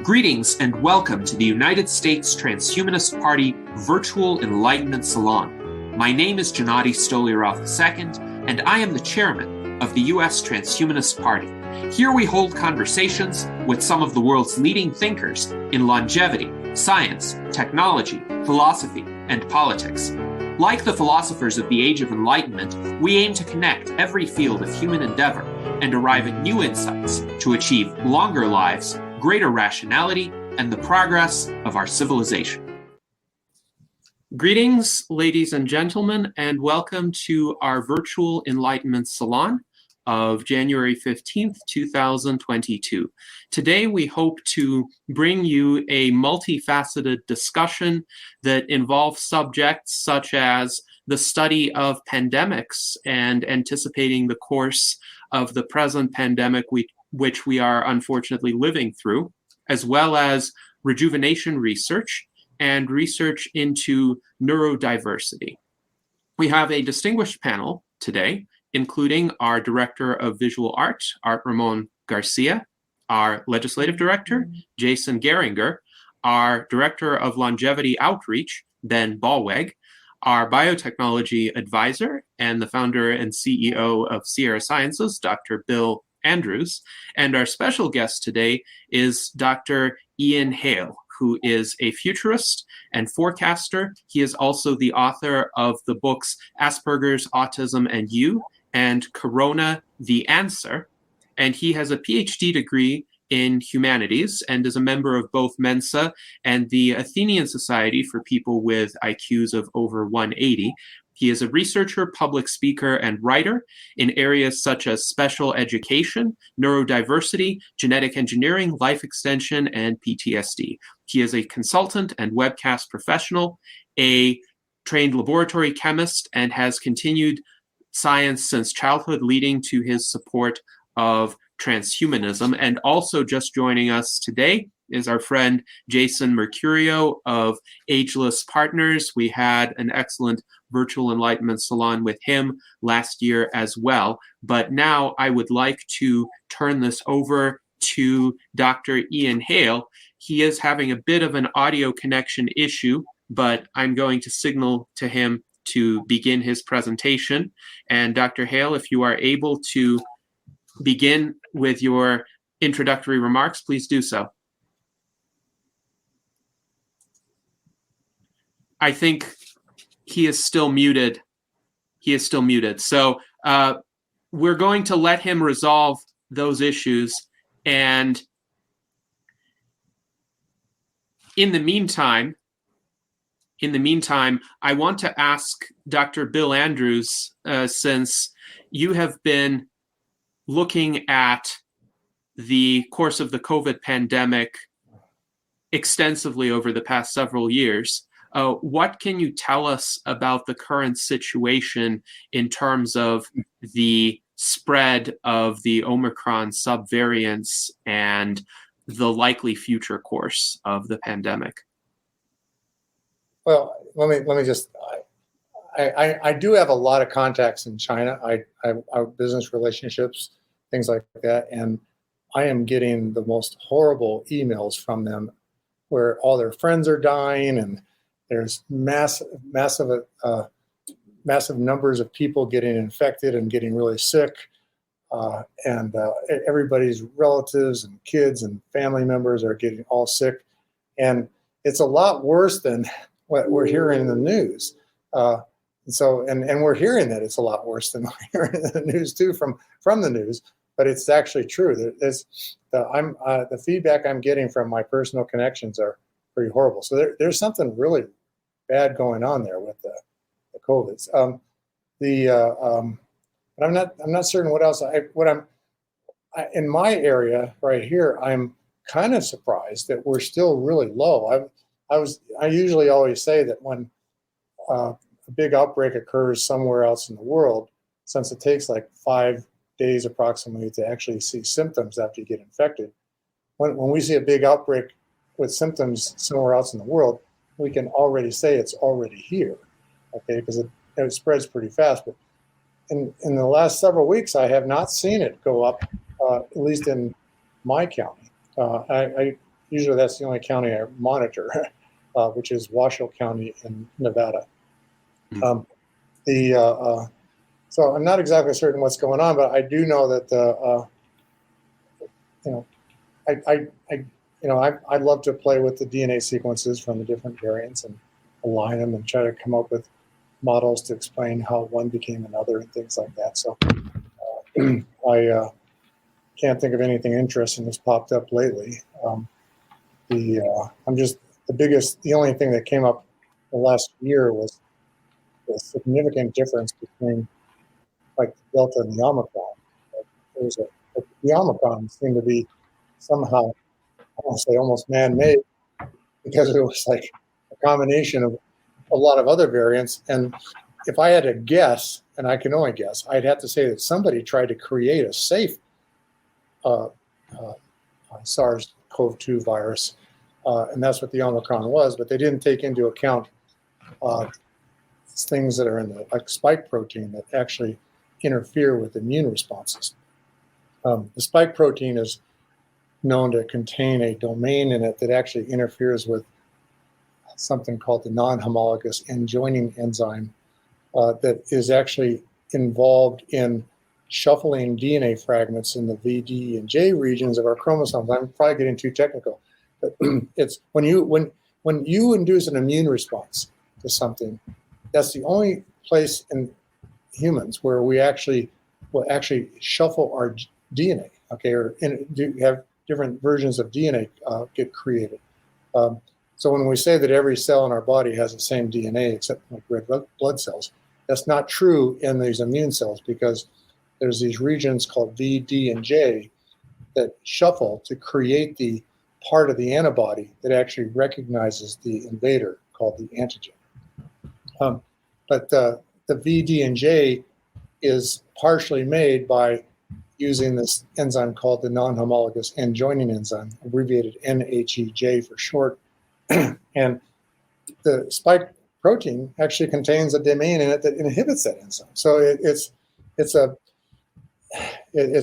Greetings and welcome to the United States Transhumanist Party Virtual Enlightenment Salon. My name is Gennady Stoliarov II, and I am the chairman of the U.S. Transhumanist Party. Here we hold conversations with some of the world's leading thinkers in longevity, science, technology, philosophy, and politics. Like the philosophers of the Age of Enlightenment, we aim to connect every field of human endeavor and arrive at new insights to achieve longer lives, greater rationality, and the progress of our civilization. Greetings, ladies and gentlemen, and welcome to our virtual Enlightenment Salon of January 15th, 2022. Today, we hope to bring you a multifaceted discussion that involves subjects such as the study of pandemics and anticipating the course of the present pandemic which we are unfortunately living through, as well as rejuvenation research and research into neurodiversity. We have a distinguished panel today, including our Director of Visual Art, Art Ramon Garcia, our Legislative Director, Jason Geringer, our Director of Longevity Outreach, Ben Ballweg, our Biotechnology Advisor and the founder and CEO of Sierra Sciences, Dr. Bill Andrews, and our special guest today is Dr. Ian Hale, who is a futurist and forecaster. He is also the author of the books Asperger's, Autism, and You, and Corona, the Answer. And he has a PhD degree in humanities and is a member of both Mensa and the Athenian Society for people with IQs of over 180. He is a researcher, public speaker, and writer in areas such as special education, neurodiversity, genetic engineering, life extension, and PTSD. He is a consultant and webcast professional, a trained laboratory chemist, and has continued science since childhood, leading to his support of transhumanism. And also just joining us today is our friend Jason Mercurio of Ageless Partners. We had an excellent virtual enlightenment salon with him last year as well. But now I would like to turn this over to Dr. Ian Hale. He is having a bit of an audio connection issue, but I'm going to signal to him to begin his presentation. And Dr. Hale, if you are able to begin with your introductory remarks, please do so. I think he is still muted. So we're going to let him resolve those issues. And in the meantime, I want to ask Dr. Bill Andrews, since you have been looking at the course of the COVID pandemic extensively over the past several years, what can you tell us about the current situation in terms of the spread of the Omicron subvariants and the likely future course of the pandemic? Well, let me just, I do have a lot of contacts in China. I have business relationships, things like that. And I am getting the most horrible emails from them where all their friends are dying and there's massive numbers of people getting infected and getting really sick. And everybody's relatives and kids and family members are getting all sick. And it's a lot worse than what we're hearing in the news. And we're hearing that it's a lot worse than we're hearing in the news too from the news, but it's actually true. The feedback I'm getting from my personal connections are pretty horrible. So there's something really bad going on there with the COVIDs. But I'm not certain what else. In my area right here, I'm kind of surprised that we're still really low. I usually always say that when a big outbreak occurs somewhere else in the world, since it takes like 5 days approximately to actually see symptoms after you get infected, when we see a big outbreak with symptoms somewhere else in the world, we can already say it's already here, okay? Because it spreads pretty fast. But in the last several weeks, I have not seen it go up, at least in my county. usually that's the only county I monitor, which is Washoe County in Nevada. Um, the So I'm not exactly certain what's going on, but I do know that you know, I love to play with the DNA sequences from the different variants and align them and try to come up with models to explain how one became another and things like that. So I can't think of anything interesting that's popped up lately. The only thing that came up the last year was the significant difference between like the Delta and the Omicron. The Omicron seemed to be somehow, I want to say almost man-made, because it was like a combination of a lot of other variants. And if I had to guess, and I can only guess, I'd have to say that somebody tried to create a safe SARS-CoV-2 virus, and that's what the Omicron was. But they didn't take into account things that are in the like spike protein that actually interfere with immune responses. The spike protein is known to contain a domain in it that actually interferes with something called the non-homologous end joining enzyme that is actually involved in shuffling DNA fragments in the V, D, and J regions of our chromosomes. I'm probably getting too technical, but it's when you induce an immune response to something, that's the only place in humans where we will actually shuffle our DNA, okay, or have different versions of DNA get created. So when we say that every cell in our body has the same DNA except like red blood cells, that's not true in these immune cells because there's these regions called V, D, and J that shuffle to create the part of the antibody that actually recognizes the invader called the antigen. But the V, D, and J is partially made by using this enzyme called the non-homologous end joining enzyme, abbreviated NHEJ for short. And the spike protein actually contains a domain in it that inhibits that enzyme. So it's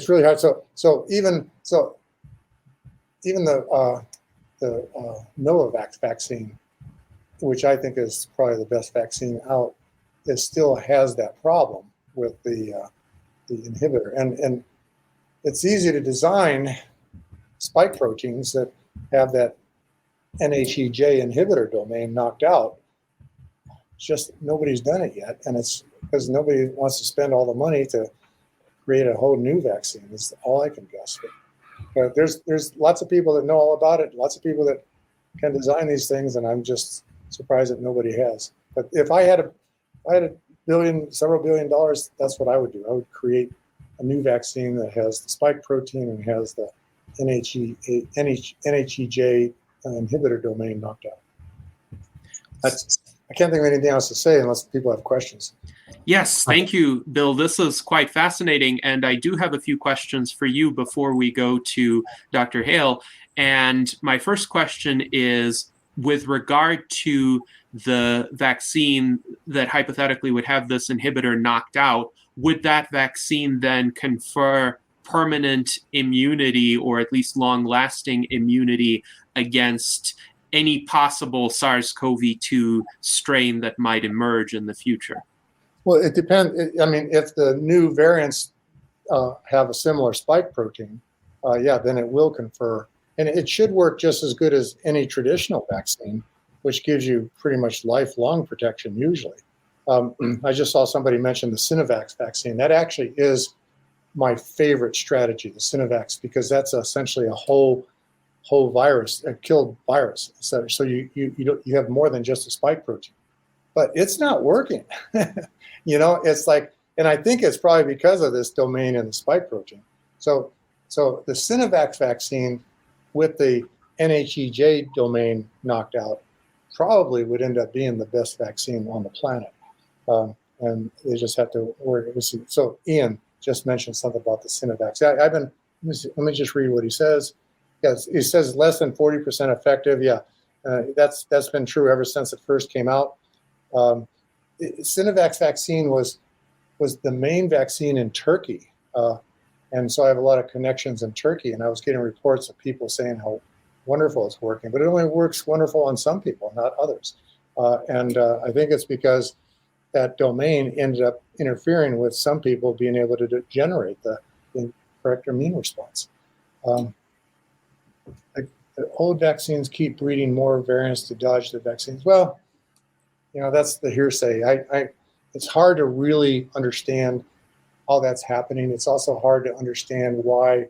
really hard. So even the Novavax vaccine, which I think is probably the best vaccine out, it still has that problem with the inhibitor. And it's easy to design spike proteins that have that NHEJ inhibitor domain knocked out. It's just nobody's done it yet, and it's because nobody wants to spend all the money to create a whole new vaccine. Is all I can guess. But there's lots of people that know all about it, lots of people that can design these things, and I'm just surprised that nobody has. But if I had several billion dollars, that's what I would do. I would create a new vaccine that has the spike protein and has the NHEJ inhibitor domain knocked out. I can't think of anything else to say unless people have questions. Yes, thank you, Bill. This is quite fascinating, and I do have a few questions for you before we go to Dr. Hale. And my first question is, with regard to the vaccine that hypothetically would have this inhibitor knocked out, would that vaccine then confer permanent immunity, or at least long-lasting immunity, against any possible SARS-CoV-2 strain that might emerge in the future? Well, it depends. I mean, if the new variants have a similar spike protein, then it will confer. And it should work just as good as any traditional vaccine, which gives you pretty much lifelong protection usually. I just saw somebody mention the Sinovac vaccine. That actually is my favorite strategy, the Sinovac, because that's essentially a whole virus, a killed virus. So you have more than just a spike protein. But it's not working. It's like, and I think it's probably because of this domain in the spike protein. So the Sinovac vaccine with the NHEJ domain knocked out probably would end up being the best vaccine on the planet. And they just have to work. So Ian just mentioned something about the Sinovac. Let me just read what he says. Yes, he says less than 40% effective. Yeah, that's been true ever since it first came out. Sinovac vaccine was the main vaccine in Turkey. And so I have a lot of connections in Turkey, and I was getting reports of people saying how wonderful it's working, but it only works wonderful on some people, not others. And I think it's because that domain ended up interfering with some people being able to generate the correct immune response. The old vaccines keep breeding more variants to dodge the vaccines. Well, that's the hearsay. It's hard to really understand how that's happening. It's also hard to understand why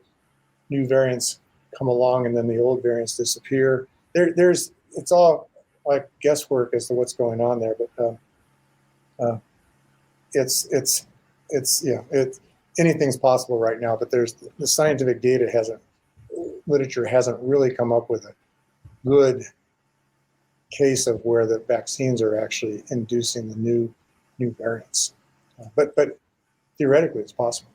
new variants come along and then the old variants disappear. It's all like guesswork as to what's going on there. But anything's possible right now. But the scientific literature hasn't really come up with a good case of where the vaccines are actually inducing the new variants. But theoretically, it's possible.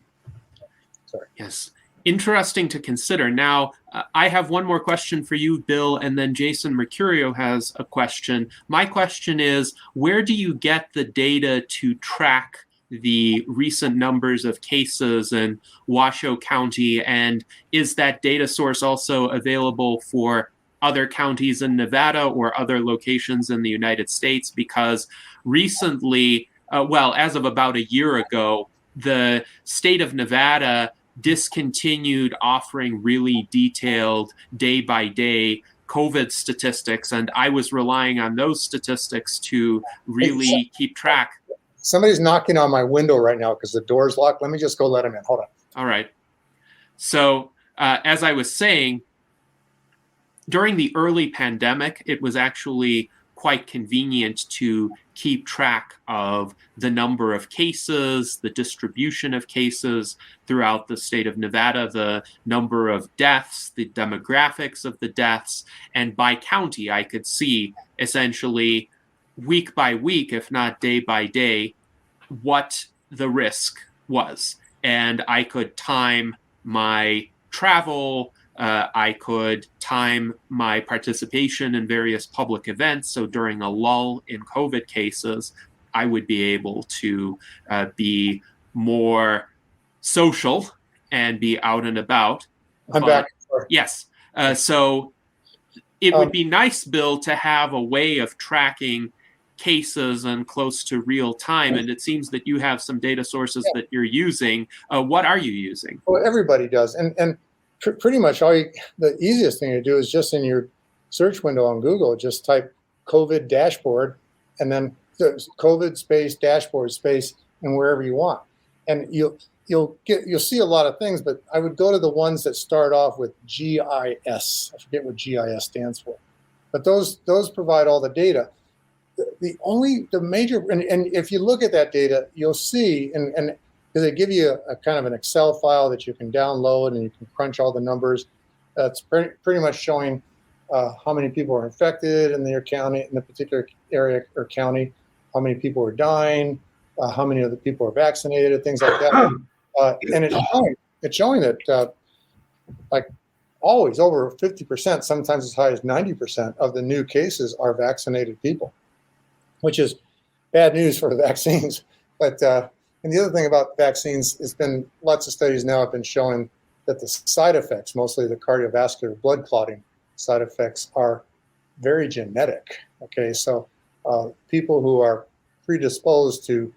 Sorry. Yes. Interesting to consider. Now, I have one more question for you, Bill, and then Jason Mercurio has a question. My question is, where do you get the data to track the recent numbers of cases in Washoe County? And is that data source also available for other counties in Nevada or other locations in the United States? Because recently, as of about a year ago, the state of Nevada discontinued offering really detailed day-by-day COVID statistics, and I was relying on those statistics to really keep track. Somebody's knocking on my window right now because the door's locked. Let me just go let him in. Hold on. All right. So as I was saying, during the early pandemic, it was actually quite convenient to keep track of the number of cases, the distribution of cases throughout the state of Nevada, the number of deaths, the demographics of the deaths, and by county, I could see essentially week by week, if not day by day, what the risk was. And I could time my travel, I could time my participation in various public events. So during a lull in COVID cases, I would be able to be more social and be out and about. I'm back. Yes. So it would be nice, Bill, to have a way of tracking cases and close to real time. And it seems that you have some data sources that you're using. What are you using? Well, everybody does. And pretty much the easiest thing to do is just in your search window on Google, just type COVID dashboard and then COVID space dashboard space and wherever you want. And you'll see a lot of things, but I would go to the ones that start off with GIS. I forget what GIS stands for, but those provide all the data. The major, and if you look at that data, you'll see, and they give you a kind of an Excel file that you can download and you can crunch all the numbers. That's pretty much showing how many people are infected in their county, in the particular area or county, how many people are dying, how many of the people are vaccinated, things like that. And it's showing that like always over 50%, sometimes as high as 90% of the new cases are vaccinated people, which is bad news for the vaccines. But and the other thing about vaccines, it's been lots of studies now have been showing that the side effects, mostly the cardiovascular blood clotting side effects, are very genetic. Okay, so people who are predisposed to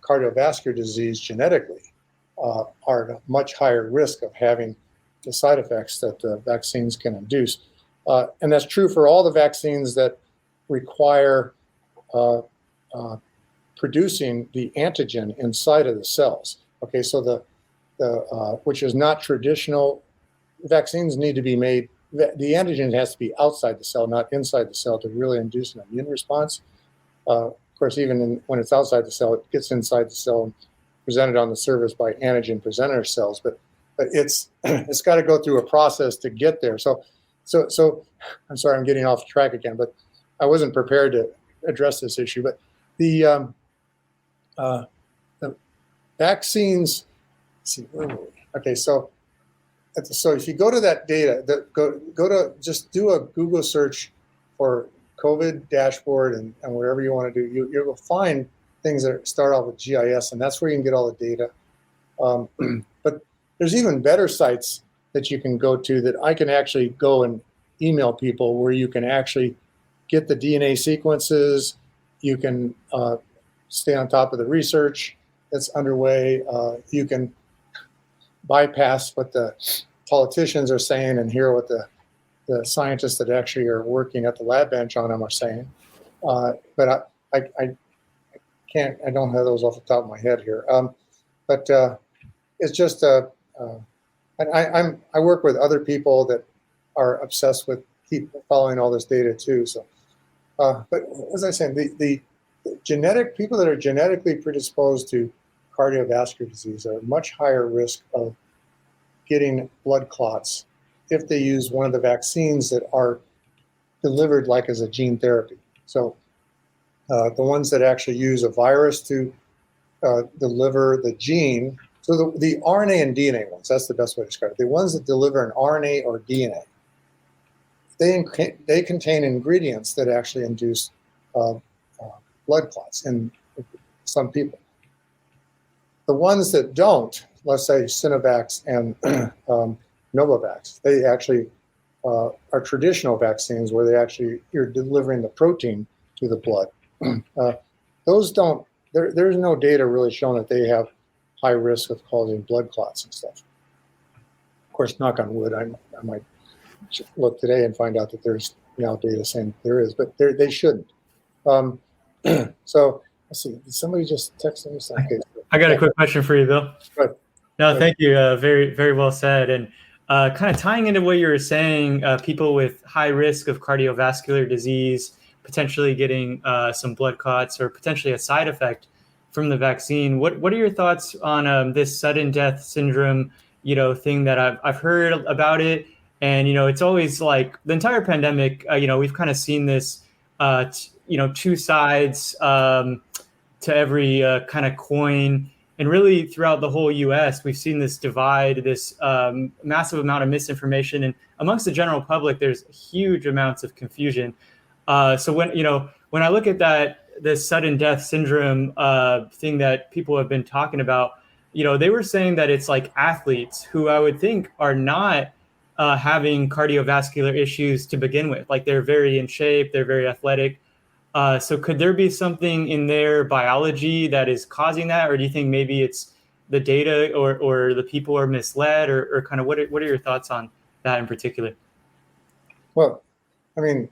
cardiovascular disease genetically are at a much higher risk of having the side effects that vaccines can induce. And that's true for all the vaccines that require producing the antigen inside of the cells. Okay, so the which is not traditional. Vaccines need to be made. The antigen has to be outside the cell, not inside the cell, to really induce an immune response. Of course, even when it's outside the cell, it gets inside the cell and presented on the surface by antigen presenter cells. But it's got to go through a process to get there. So I'm sorry, I'm getting off track again, but I wasn't prepared to address this issue. But the vaccines. Let's see, where were we? Okay, so if you go to that data, go to just do a Google search for COVID dashboard and whatever you want to do, you will find things that start off with GIS, and that's where you can get all the data. But there's even better sites that you can go to that I can actually go and email people where you can actually get the DNA sequences. You can stay on top of the research that's underway. You can bypass what the politicians are saying and hear what the scientists that actually are working at the lab bench on them are saying. But I can't, I don't have those off the top of my head here. But it's just, I work with other people that are obsessed with keep following all this data too. So, but as I was saying, the genetic people that are genetically predisposed to cardiovascular disease are at much higher risk of getting blood clots if they use one of the vaccines that are delivered like as a gene therapy. So the ones that actually use a virus to deliver the gene, so the RNA and DNA ones, that's the best way to describe it. The ones that deliver an RNA or DNA, they contain ingredients that actually induce blood clots in some people. The ones that don't, let's say Sinovac and Novavax, they actually are traditional vaccines where you're delivering the protein to the blood. Those don't, there's no data really showing that they have high risk of causing blood clots and stuff. Of course, knock on wood, I might look today and find out that there's now data saying there is, but they shouldn't. So let's see, did somebody just text me something? I got a quick question for you, Bill. Good. No, thank you. Very, very well said. And kind of tying into what you were saying, people with high risk of cardiovascular disease, potentially getting some blood clots or potentially a side effect from the vaccine. What are your thoughts on this sudden death syndrome, thing that I've heard about it? And, it's always like the entire pandemic, we've kind of seen this, two sides to every kind of coin. And really throughout the whole U.S., we've seen this divide, this massive amount of misinformation. And amongst the general public, there's huge amounts of confusion. So when I look at this sudden death syndrome thing that people have been talking about, they were saying that it's like athletes who I would think are not having cardiovascular issues to begin with. Like they're very in shape, they're very athletic. So could there be something in their biology that is causing that? Or do you think maybe it's the data or the people are misled or kind of what are your thoughts on that in particular? Well, I mean,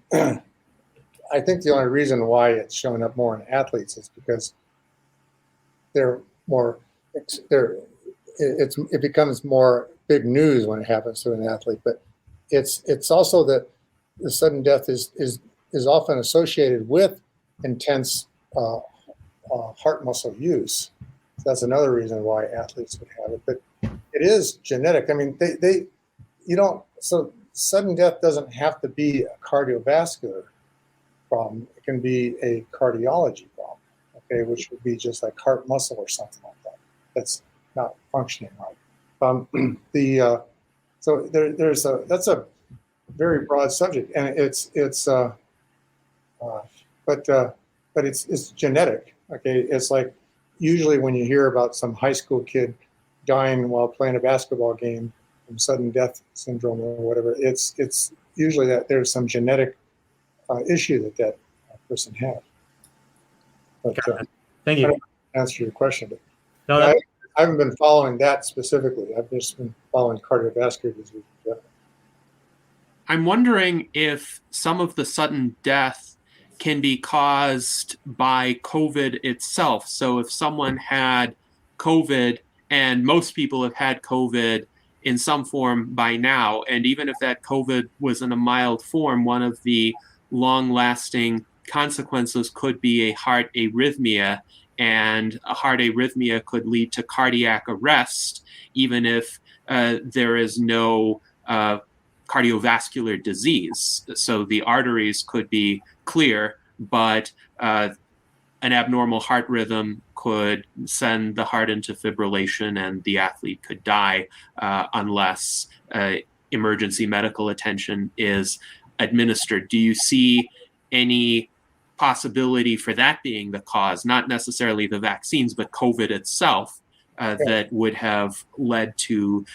I think the only reason why it's showing up more in athletes is because it becomes more big news when it happens to an athlete. But it's also that the sudden death is often associated with intense heart muscle use. So that's another reason why athletes would have it. But it is genetic. I mean, so sudden death doesn't have to be a cardiovascular problem. It can be a cardiology problem, okay, which would be just like heart muscle or something like that. That's not functioning right. So that's a very broad subject, and but it's genetic. Okay, it's like usually when you hear about some high school kid dying while playing a basketball game from sudden death syndrome or whatever, it's usually that there's some genetic issue that person had. But thank you. I don't answer your question, but no, I haven't been following that specifically. I've just been following cardiovascular disease. I'm wondering if some of the sudden death can be caused by COVID itself. So if someone had COVID, and most people have had COVID in some form by now, and even if that COVID was in a mild form, one of the long-lasting consequences could be a heart arrhythmia, and a heart arrhythmia could lead to cardiac arrest, even if there is no cardiovascular disease. So the arteries could be clear, but an abnormal heart rhythm could send the heart into fibrillation and the athlete could die unless emergency medical attention is administered. Do you see any possibility for that being the cause, not necessarily the vaccines, but COVID itself, that would have led to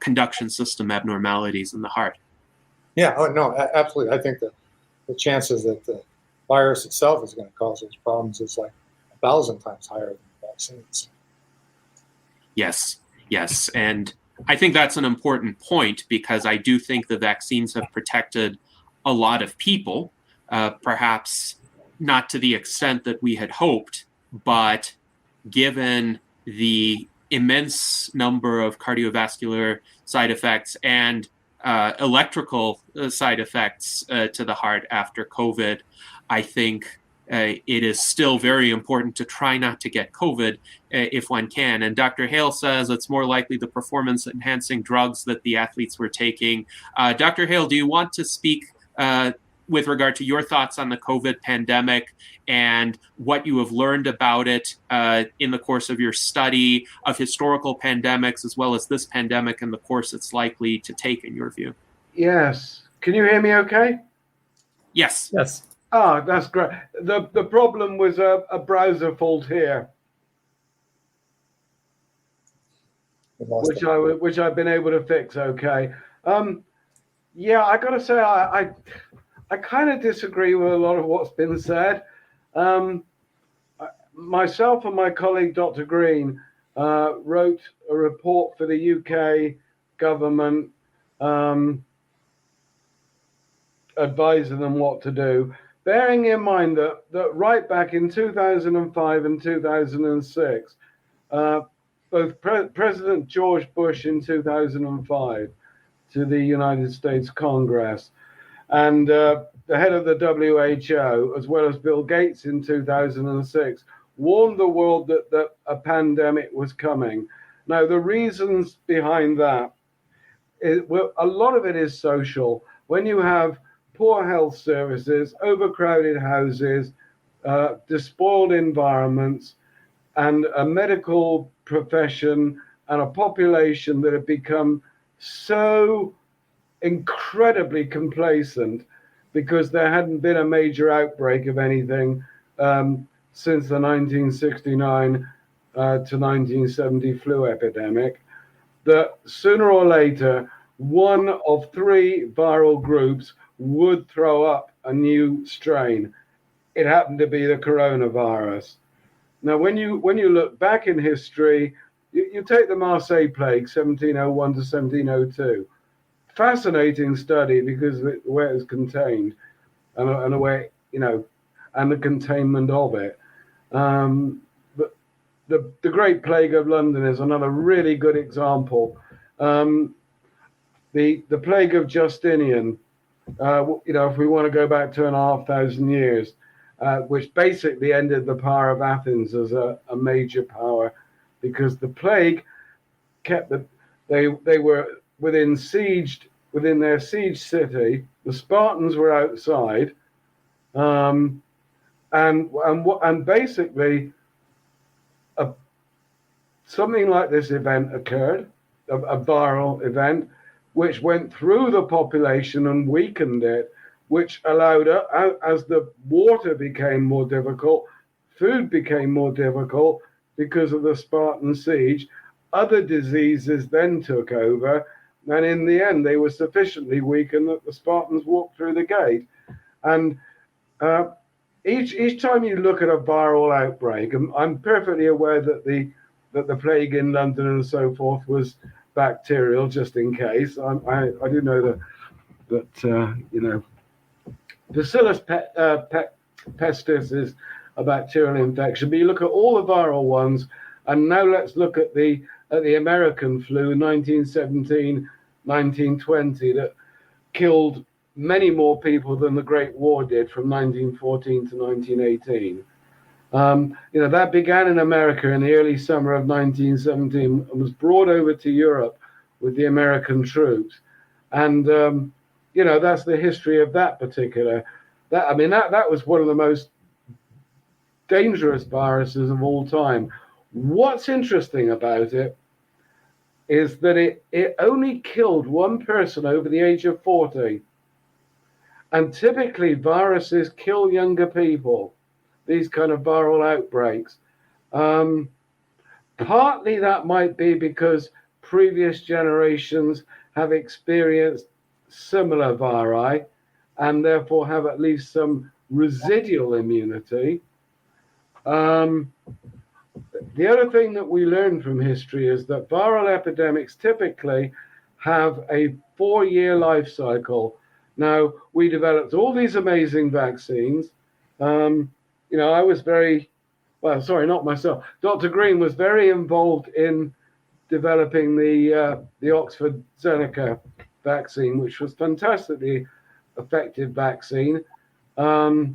conduction system abnormalities in the heart? Yeah, oh no, absolutely. I think that the chances that the virus itself is going to cause those problems is like 1,000 times higher than the vaccines. Yes, yes. And I think that's an important point because I do think the vaccines have protected a lot of people, perhaps not to the extent that we had hoped, but given the immense number of cardiovascular side effects and electrical side effects to the heart after COVID, I think it is still very important to try not to get COVID if one can. And Dr. Hale says it's more likely the performance enhancing drugs that the athletes were taking. Dr. Hale, do you want to speak with regard to your thoughts on the COVID pandemic and what you have learned about it in the course of your study of historical pandemics, as well as this pandemic and the course it's likely to take, in your view? Yes. Can you hear me okay? Yes. Yes. Ah, that's great. The problem was a browser fault here, which I've been able to fix. Okay. Yeah, I got to say I kind of disagree with a lot of what's been said. Myself and my colleague Dr. Green wrote a report for the UK government, advising them what to do, bearing in mind that right back in 2005 and 2006, both President George Bush in 2005 to the United States Congress and the head of the WHO, as well as Bill Gates in 2006, warned the world that a pandemic was coming. Now, the reasons behind that, a lot of it is social. When you have poor health services, overcrowded houses, despoiled environments, and a medical profession and a population that have become so incredibly complacent because there hadn't been a major outbreak of anything since the 1969 to 1970 flu epidemic, that sooner or later, one of three viral groups would throw up a new strain. It happened to be the coronavirus. Now, when you look back in history, you take the Marseille plague, 1701 to 1702. Fascinating study because of the way it was contained and the way, and the containment of it. But the Great Plague of London is another really good example. The Plague of Justinian, if we want to go back 2,500 years, which basically ended the power of Athens as a major power, because the plague kept they were within their siege city. The Spartans were outside, and basically something like this event occurred, a viral event, which went through the population and weakened it, which allowed, as the water became more difficult, food became more difficult because of the Spartan siege, other diseases then took over, and in the end they were sufficiently weakened that the Spartans walked through the gate. And each time you look at a viral outbreak, and I'm perfectly aware that the plague in London and so forth was bacterial, just in case. I do know that Bacillus pestis is a bacterial infection, but you look at all the viral ones, and now let's look at the American flu, 1917, 1920, that killed many more people than the Great War did from 1914 to 1918. That began in America in the early summer of 1917 and was brought over to Europe with the American troops. And, that's the history of that particular. That was one of the most dangerous viruses of all time. What's interesting about it is that it only killed one person over the age of 40. And typically viruses kill younger people, these kind of viral outbreaks. Partly that might be because previous generations have experienced similar viri and therefore have at least some residual immunity. The other thing that we learn from history is that viral epidemics typically have a 4-year life cycle. Now, we developed all these amazing vaccines. I was not myself. Dr. Green was very involved in developing the Oxford Zeneca vaccine, which was fantastically effective vaccine. But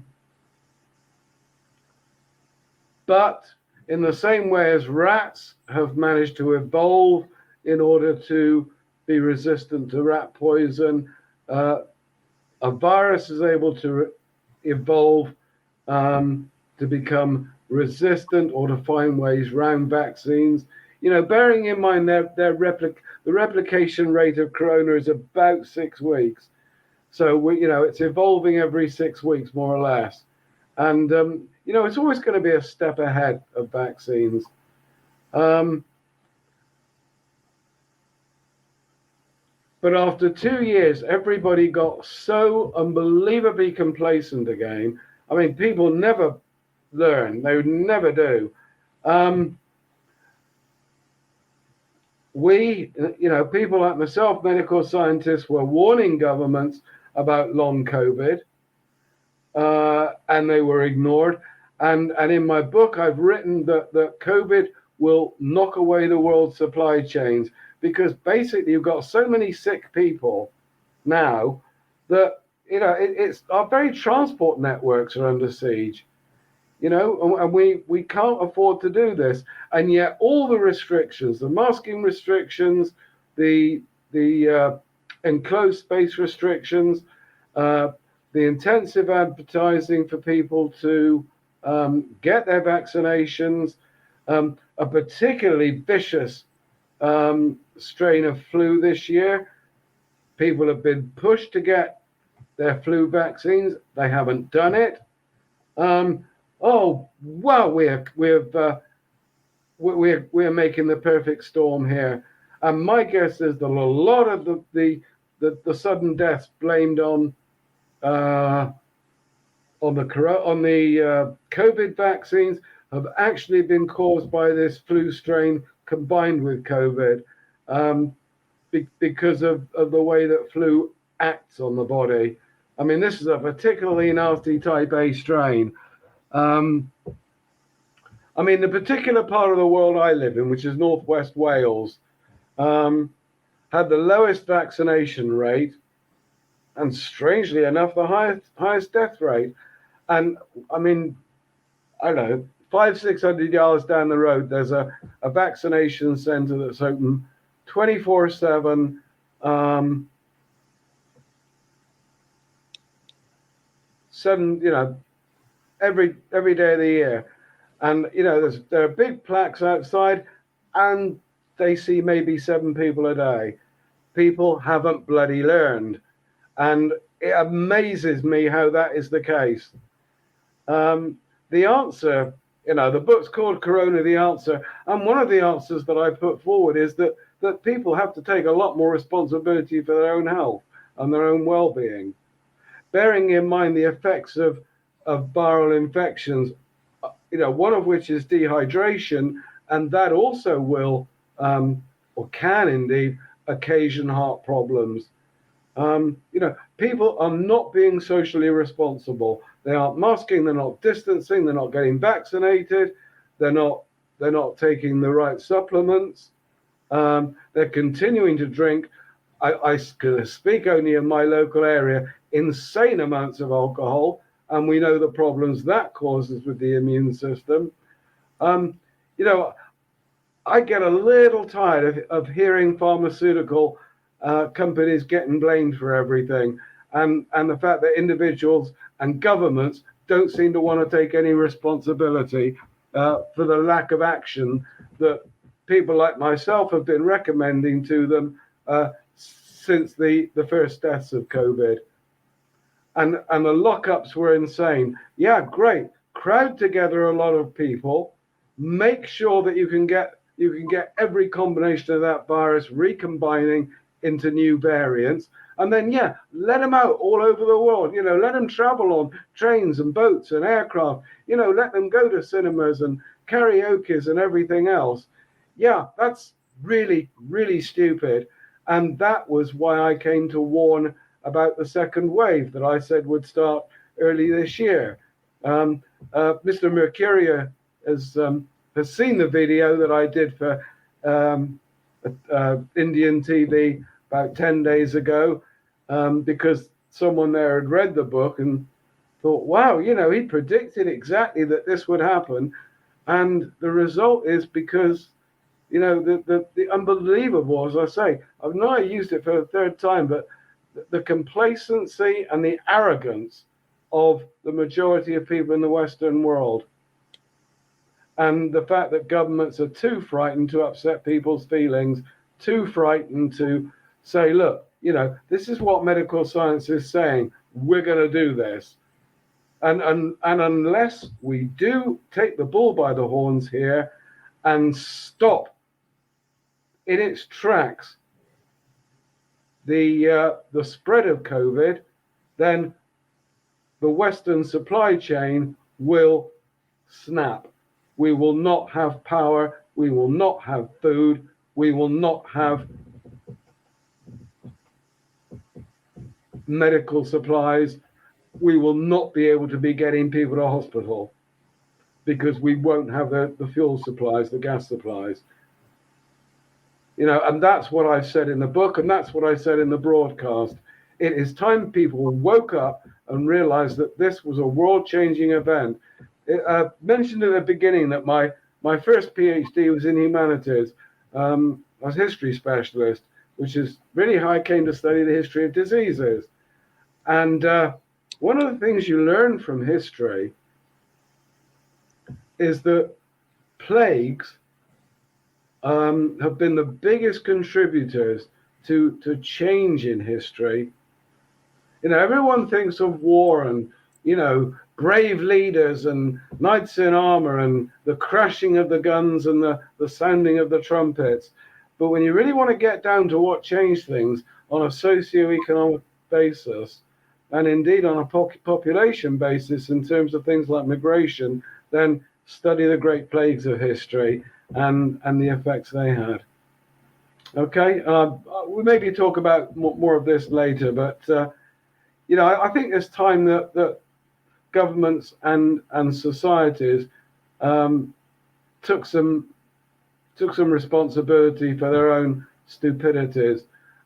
in the same way as rats have managed to evolve in order to be resistant to rat poison, a virus is able to evolve to become resistant or to find ways around vaccines. Bearing in mind the replication rate of corona is about 6 weeks. So it's evolving every 6 weeks, more or less. And it's always going to be a step ahead of vaccines. But after 2 years, everybody got so unbelievably complacent again. I mean, people never learn. They would never do. People like myself, medical scientists, were warning governments about long COVID, and they were ignored. And in my book, I've written that COVID will knock away the world's supply chains, because basically you've got so many sick people now that it's our very transport networks are under siege. And we can't afford to do this. And yet all the restrictions, the masking restrictions, the enclosed space restrictions, the intensive advertising for people to get their vaccinations, a particularly vicious strain of flu this year. People have been pushed to get their flu vaccines. They haven't done it. We're making the perfect storm here. And my guess is that a lot of the sudden deaths blamed on the COVID vaccines have actually been caused by this flu strain combined with COVID, because of the way that flu acts on the body. I mean, this is a particularly nasty type A strain. The particular part of the world I live in, which is Northwest Wales, had the lowest vaccination rate and, strangely enough, the highest death rate. And I don't know, 500-600 yards down the road, there's a vaccination center that's open 24/7. Every day of the year. And there are big plaques outside, and they see maybe 7 people a day. People haven't bloody learned, and it amazes me how that is the case. The answer, the book's called Corona: The Answer, and one of the answers that I put forward is that people have to take a lot more responsibility for their own health and their own well-being, bearing in mind the effects of viral infections, one of which is dehydration, and that also will or can indeed occasion heart problems. People are not being socially responsible. They aren't masking, they're not distancing, they're not getting vaccinated, they're not taking the right supplements. They're continuing to drink. I speak only in my local area, insane amounts of alcohol, and we know the problems that causes with the immune system. I get a little tired of hearing pharmaceutical companies getting blamed for everything, and the fact that individuals and governments don't seem to want to take any responsibility for the lack of action that people like myself have been recommending to them since the first deaths of COVID. And the lockups were insane. Yeah, great. Crowd together a lot of people. Make sure that you can get every combination of that virus recombining into new variants. And then, yeah, let them out all over the world. Let them travel on trains and boats and aircraft. Let them go to cinemas and karaoke's and everything else. Yeah, that's really, really stupid. And that was why I came to warn about the second wave that I said would start early this year. Mr. Mercuria has seen the video that I did for Indian TV about 10 days ago, because someone there had read the book and thought, wow, he predicted exactly that this would happen. And the result is because, the unbelievable, as I say, I've not used it for the third time, but the complacency and the arrogance of the majority of people in the Western world. And the fact that governments are too frightened to upset people's feelings, too frightened to say, look, this is what medical science is saying. We're going to do this. And unless we do take the bull by the horns here and stop in its tracks the spread of COVID, then the Western supply chain will snap. We will not have power. We will not have food. We will not have medical supplies. We will not be able to be getting people to hospital because we won't have the fuel supplies, the gas supplies. And that's what I said in the book, and that's what I said in the broadcast. It is time people woke up and realized that this was a world-changing event. I mentioned at the beginning that my first PhD was in humanities. I was a history specialist, which is really how I came to study the history of diseases. And one of the things you learn from history is that plagues have been the biggest contributors to change in history. Everyone thinks of war and, brave leaders and knights in armor and the crashing of the guns and the sounding of the trumpets. But when you really want to get down to what changed things on a socio-economic basis, and indeed on a population basis in terms of things like migration, then study the great plagues of history and the effects they had. Okay, we'll maybe talk about more of this later, but I think it's time that governments and societies took some responsibility for their own stupidities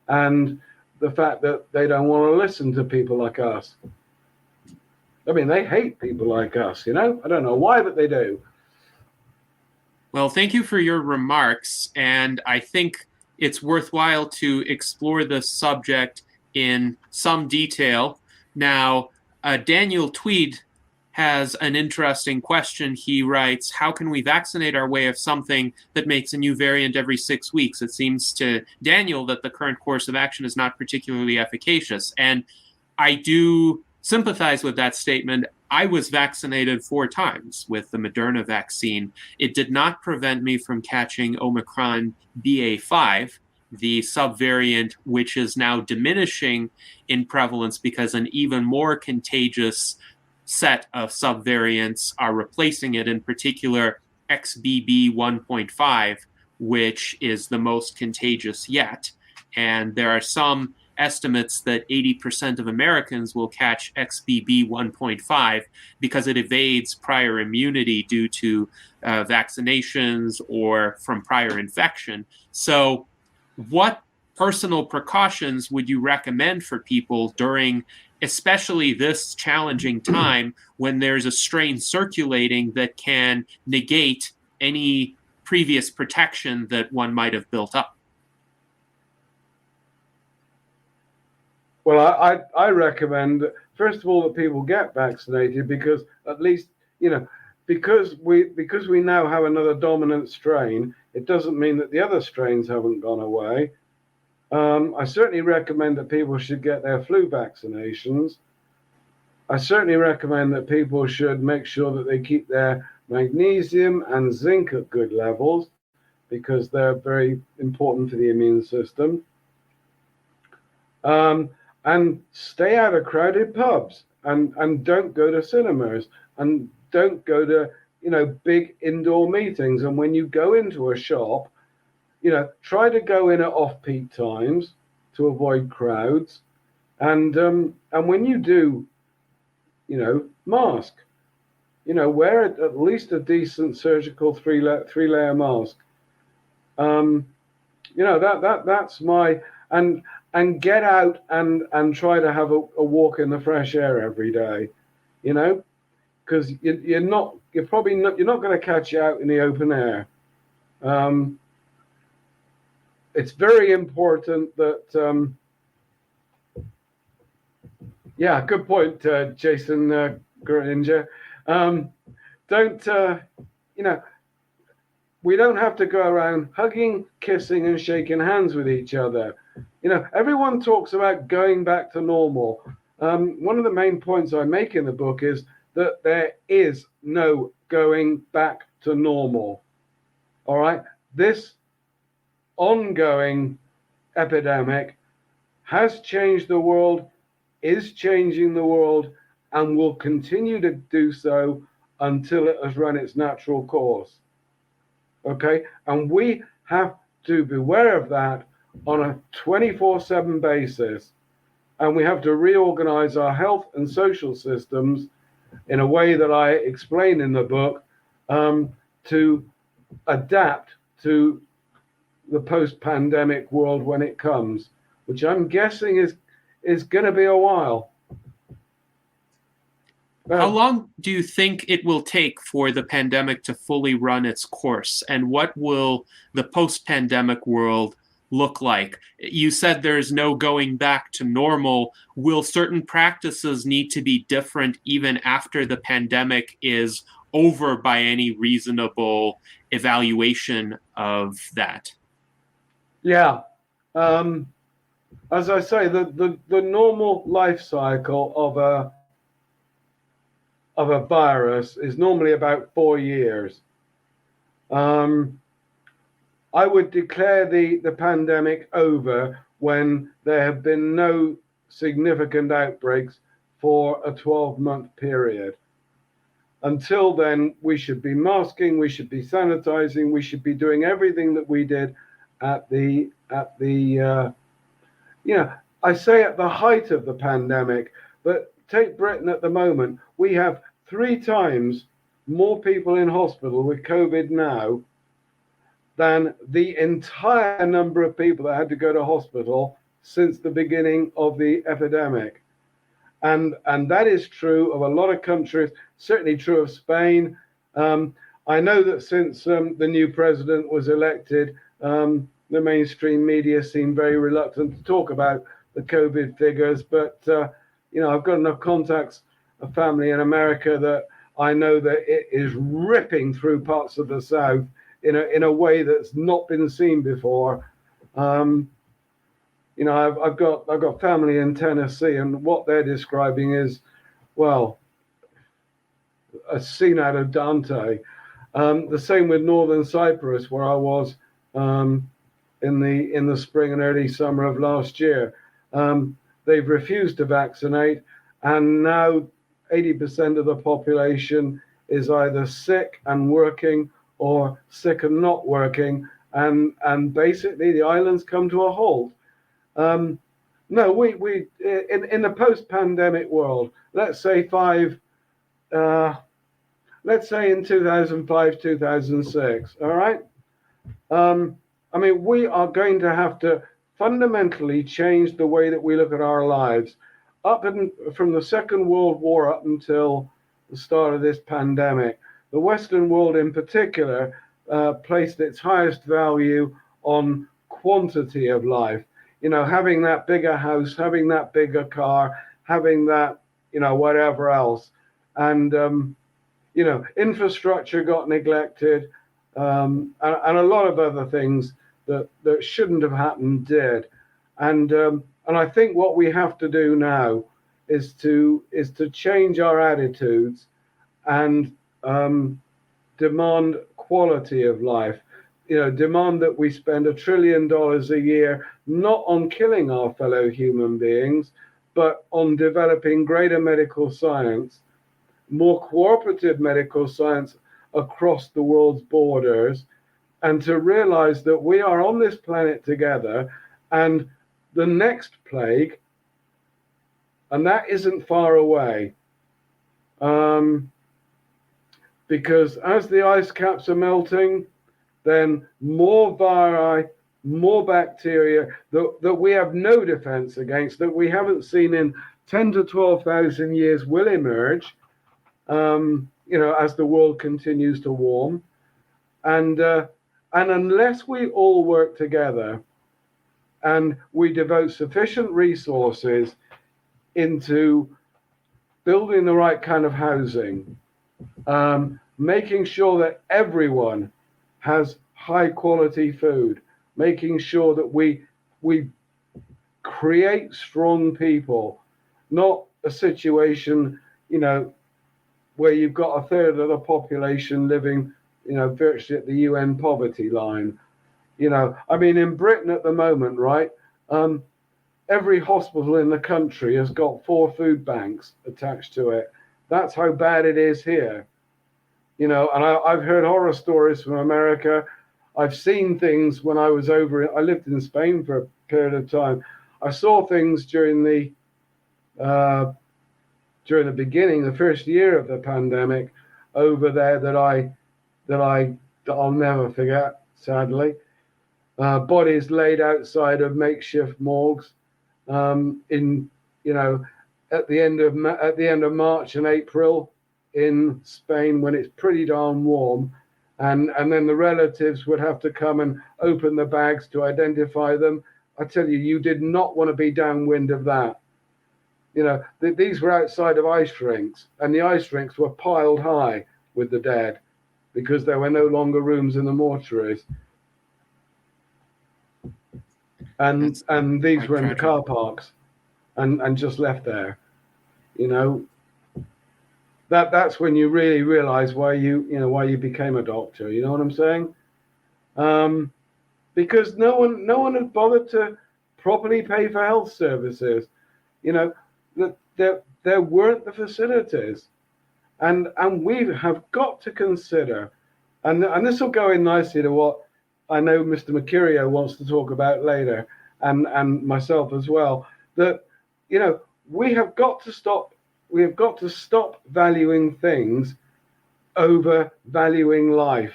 and the fact that they don't want to listen to people like us. I mean, they hate people like us, I don't know why, but they do. Well, thank you for your remarks, and I think it's worthwhile to explore this subject in some detail. Now, Daniel Tweed has an interesting question. He writes, how can we vaccinate our way of something that makes a new variant every 6 weeks? It seems to Daniel that the current course of action is not particularly efficacious. And I do sympathize with that statement. I was vaccinated 4 times with the Moderna vaccine. It did not prevent me from catching Omicron BA.5, the subvariant, which is now diminishing in prevalence because an even more contagious set of subvariants are replacing it, in particular XBB 1.5, which is the most contagious yet. And there are some estimates that 80% of Americans will catch XBB 1.5 because it evades prior immunity due to vaccinations or from prior infection. So what personal precautions would you recommend for people during especially this challenging time when there's a strain circulating that can negate any previous protection that one might have built up? Well, I recommend, first of all, that people get vaccinated because at least, because we now have another dominant strain, it doesn't mean that the other strains haven't gone away. I certainly recommend that people should get their flu vaccinations. I certainly recommend that people should make sure that they keep their magnesium and zinc at good levels because they're very important for the immune system. and stay out of crowded pubs, and don't go to cinemas, and don't go to, big indoor meetings. And when you go into a shop, try to go in at off-peak times to avoid crowds. And when you do, mask, wear at least a decent surgical three-layer mask. That's my, and get out and try to have a walk in the fresh air every day, because you're not going to catch you out in the open air. It's very important that, yeah, good point, Jason Guringer. We don't have to go around hugging, kissing, and shaking hands with each other. Everyone talks about going back to normal. One of the main points I make in the book is that there is no going back to normal. All right? This ongoing epidemic has changed the world, is changing the world, and will continue to do so until it has run its natural course. Okay? And we have to be aware of that on a 24/7 basis. And we have to reorganize our health and social systems in a way that I explain in the book, to adapt to the post-pandemic world when it comes, which I'm guessing is going to be a while. How long do you think it will take for the pandemic to fully run its course? And what will the post-pandemic world look like? You said there's no going back to normal. Will certain practices need to be different even after the pandemic is over by any reasonable evaluation of that? Yeah. As I say, the normal life cycle of a virus is normally about 4 years. I would declare the pandemic over when there have been no significant outbreaks for a 12-month period. Until then, we should be masking, we should be sanitizing, we should be doing everything that we did at the I say at the height of the pandemic, but take Britain at the moment. We have 3 times more people in hospital with COVID now than the entire number of people that had to go to hospital since the beginning of the epidemic. And that is true of a lot of countries, certainly true of Spain. I know that since the new president was elected, the mainstream media seem very reluctant to talk about the COVID figures, but I've got enough contacts, a family in America, that I know that it is ripping through parts of the South in a way that's not been seen before. I've got family in Tennessee, and what they're describing is, well, a scene out of Dante. The same with Northern Cyprus, where I was in the spring and early summer of last year. They've refused to vaccinate, and now 80% of the population is either sick and working or sick and not working, and basically the islands come to a halt. No, we in the post-pandemic world, let's say in 2005, 2006, all right? We are going to have to fundamentally change the way that we look at our lives. From the Second World War up until the start of this pandemic, the Western world in particular placed its highest value on quantity of life. Having that bigger house, having that bigger car, having that, whatever else. And, infrastructure got neglected, and a lot of other things that shouldn't have happened did. And I think what we have to do now is to change our attitudes and demand quality of life. Demand that we spend $1 trillion a year not on killing our fellow human beings, but on developing greater medical science, more cooperative medical science across the world's borders, and to realize that we are on this planet together, and the next plague, and that isn't far away, because as the ice caps are melting, then more viri, more bacteria that we have no defense against, that we haven't seen in 10 to 12,000 years, will emerge, as the world continues to warm. And unless we all work together and we devote sufficient resources into building the right kind of housing, making sure that everyone has high quality food, making sure that we create strong people, not a situation, where you've got a third of the population living, virtually at the UN poverty line. In Britain at the moment, right? Every hospital in the country has got 4 food banks attached to it. That's how bad it is here. And I've heard horror stories from America. I've seen things when I was I lived in Spain for a period of time. I saw things during the beginning, the first year of the pandemic over there that I'll never forget, sadly. Bodies laid outside of makeshift morgues, at the end of March and April in Spain, when it's pretty darn warm, and then the relatives would have to come and open the bags to identify them. I tell you, you did not want to be downwind of that. These were outside of ice rinks, and the ice rinks were piled high with the dead because there were no longer rooms in the mortuaries. And these were in the car parks and just left there. That's when you really realize why you became a doctor. You know what I'm saying? Because no one had bothered to properly pay for health services. There weren't the facilities, and we have got to consider, and this will go in nicely to what I know Mr. Mercurio wants to talk about later, and myself as well, that we have got to stop valuing things over valuing life.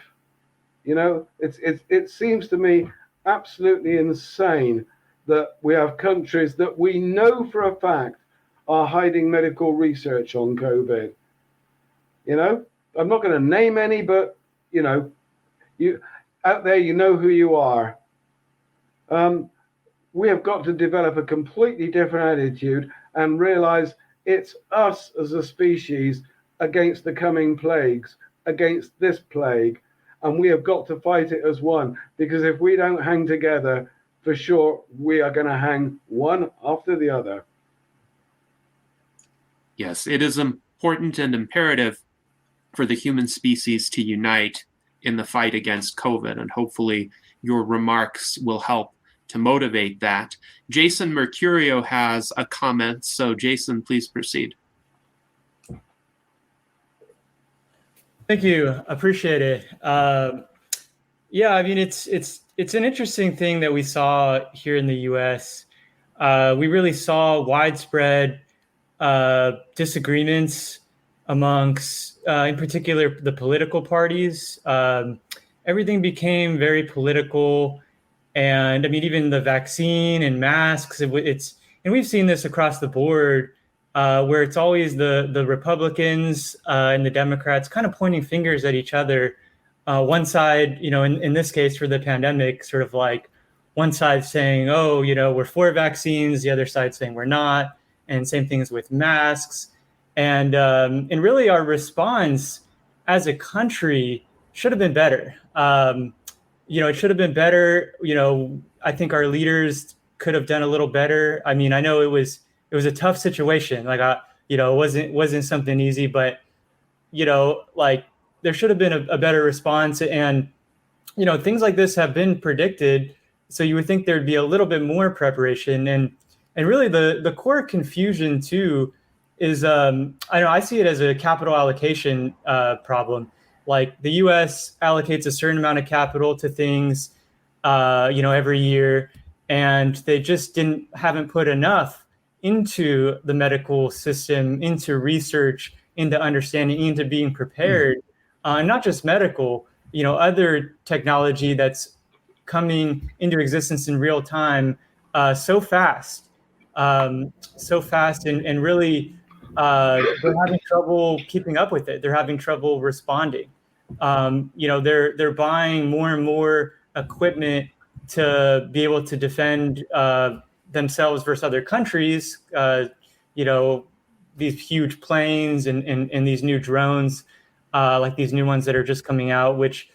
It seems to me absolutely insane that we have countries that we know for a fact are hiding medical research on COVID. I'm not going to name any, but you out there, you know who you are. We have got to develop a completely different attitude and realize it's us as a species against the coming plagues, against this plague, and we have got to fight it as one, because if we don't hang together, for sure, we are going to hang one after the other. Yes, it is important and imperative for the human species to unite in the fight against COVID, and hopefully your remarks will help to motivate that. Jason Mercurio has a comment, so Jason, please proceed. Thank you. Appreciate it. It's an interesting thing that we saw here in the U.S. We really saw widespread disagreements amongst, in particular, the political parties. Everything became very political, and even the vaccine and masks. And we've seen this across the board, where it's always the Republicans and the Democrats kind of pointing fingers at each other. One side, in this case for the pandemic, sort of like one side saying, oh, we're for vaccines, the other side saying we're not, and same things with masks. And really our response as a country should have been better. It should have been better. I think our leaders could have done a little better. I know it was a tough situation. It wasn't something easy, but there should have been a better response. And things like this have been predicted, so you would think there'd be a little bit more preparation. And And really the core confusion too is, I see it as a capital allocation problem. Like the U.S. allocates a certain amount of capital to things, every year, and they just haven't put enough into the medical system, into research, into understanding, into being prepared, and not just medical, other technology that's coming into existence in real time so fast, and really they're having trouble keeping up with it. They're having trouble responding. They're buying more and more equipment to be able to defend themselves versus other countries. These huge planes and these new drones, like these new ones that are just coming out, which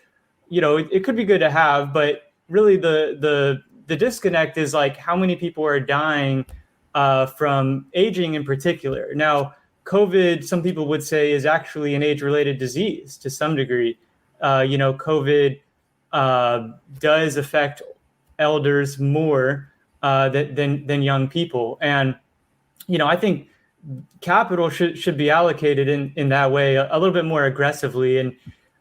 it could be good to have, but really the disconnect is like how many people are dying from aging in particular. Now, COVID, some people would say, is actually an age-related disease to some degree. COVID does affect elders more than young people, and I think capital should be allocated in that way a little bit more aggressively, and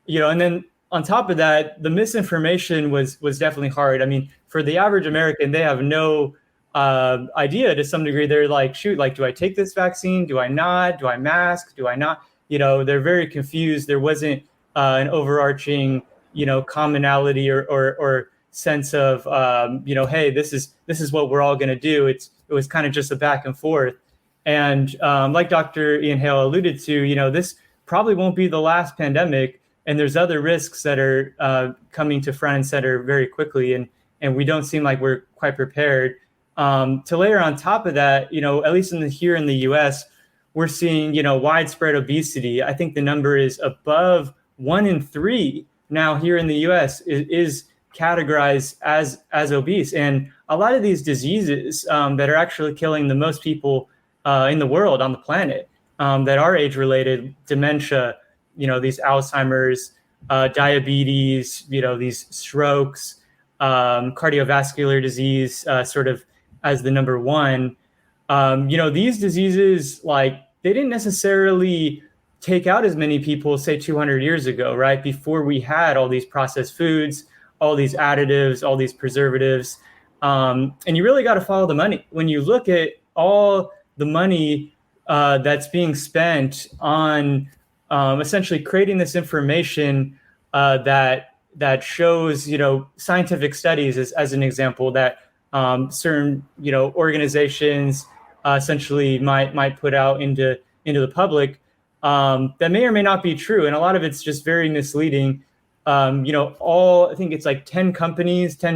then on top of that, the misinformation was definitely hard. I mean, for the average American, they have no idea to some degree. They're like, shoot, like, do I take this vaccine? Do I not? Do I mask? Do I not? They're very confused. There wasn't an overarching, commonality or sense of, hey, this is what we're all going to do. It was kind of just a back and forth. And like Dr. Ian Hale alluded to, this probably won't be the last pandemic. And there's other risks that are coming to front and center very quickly. And we don't seem like we're quite prepared. To layer on top of that, at least here in the US, we're seeing, widespread obesity. I think the number is above 1 in 3 now here in the US is categorized as obese. And a lot of these diseases that are actually killing the most people in the world, on the planet, that are age-related, dementia, these Alzheimer's, diabetes, these strokes, cardiovascular disease, sort of as the number one. These diseases, like, they didn't necessarily take out as many people, say 200 years ago, right? Before we had all these processed foods, all these additives, all these preservatives. And you really got to follow the money. When you look at all the money that's being spent on essentially creating this information that shows, scientific studies as an example, that certain, organizations essentially might put out into the public, that may or may not be true. And a lot of it's just very misleading. I think it's like 10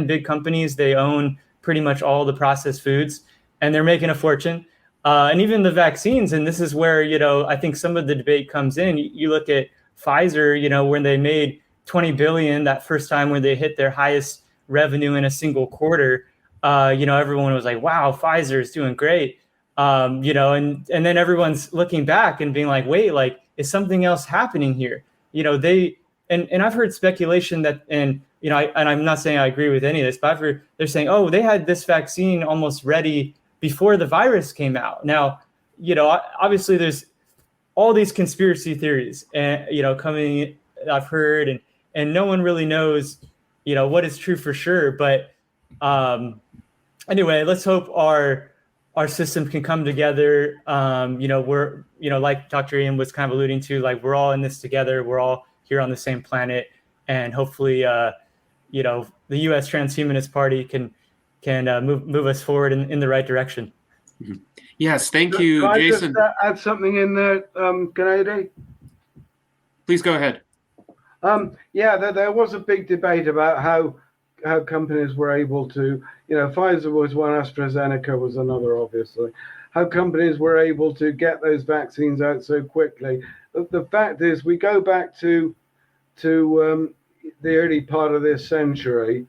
big companies, they own pretty much all the processed foods, and they're making a fortune. And even the vaccines, and this is where, I think some of the debate comes in. You look at Pfizer, when they made $20 billion that first time when they hit their highest revenue in a single quarter, everyone was like, wow, Pfizer is doing great. And then everyone's looking back and being like, wait, like, is something else happening here? And I've heard speculation that, and I'm not saying I agree with any of this, but they're saying, oh, they had this vaccine almost ready before the virus came out. Now, obviously there's all these conspiracy theories, and coming, I've heard, and no one really knows, what is true for sure. But anyway, let's hope our system can come together. We're, like Dr. Ian was kind of alluding to, like, we're all in this together. We're all here on the same planet, and hopefully, the U.S. Transhumanist Party can move us forward in the right direction. Mm-hmm. Yes, thank you, Can I Jason. just add something in there, Gennady? Please go ahead. There was a big debate about how companies were able to, Pfizer was one, AstraZeneca was another, obviously, how companies were able to get those vaccines out so quickly. The fact is, we go back to the early part of this century.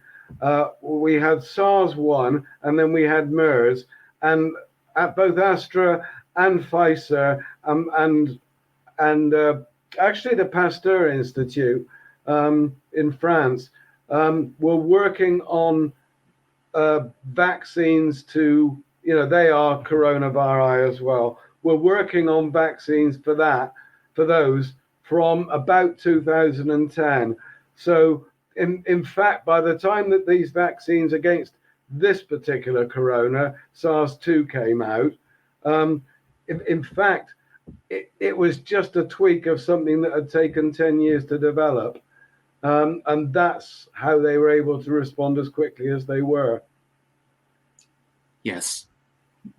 We had SARS-1, and then we had MERS, and at both Astra and Pfizer, and actually the Pasteur Institute in France were working on vaccines to they are coronavirus as well. We're working on vaccines for those from about 2010. So in fact, by the time that these vaccines against this particular corona, SARS-2, came out, in fact, it was just a tweak of something that had taken 10 years to develop. And that's how they were able to respond as quickly as they were. Yes.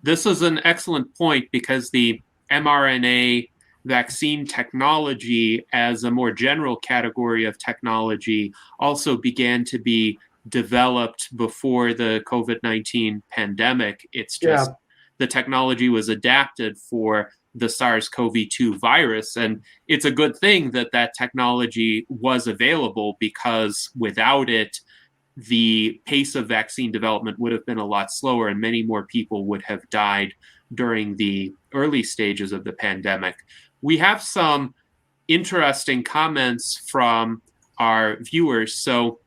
This is an excellent point because the mRNA vaccine technology, as a more general category of technology, also began to be developed before the COVID-19 pandemic. It's just the technology was adapted for the SARS-CoV-2 virus. And it's a good thing that that technology was available, because without it, the pace of vaccine development would have been a lot slower and many more people would have died during the early stages of the pandemic. We have some interesting comments from our viewers. So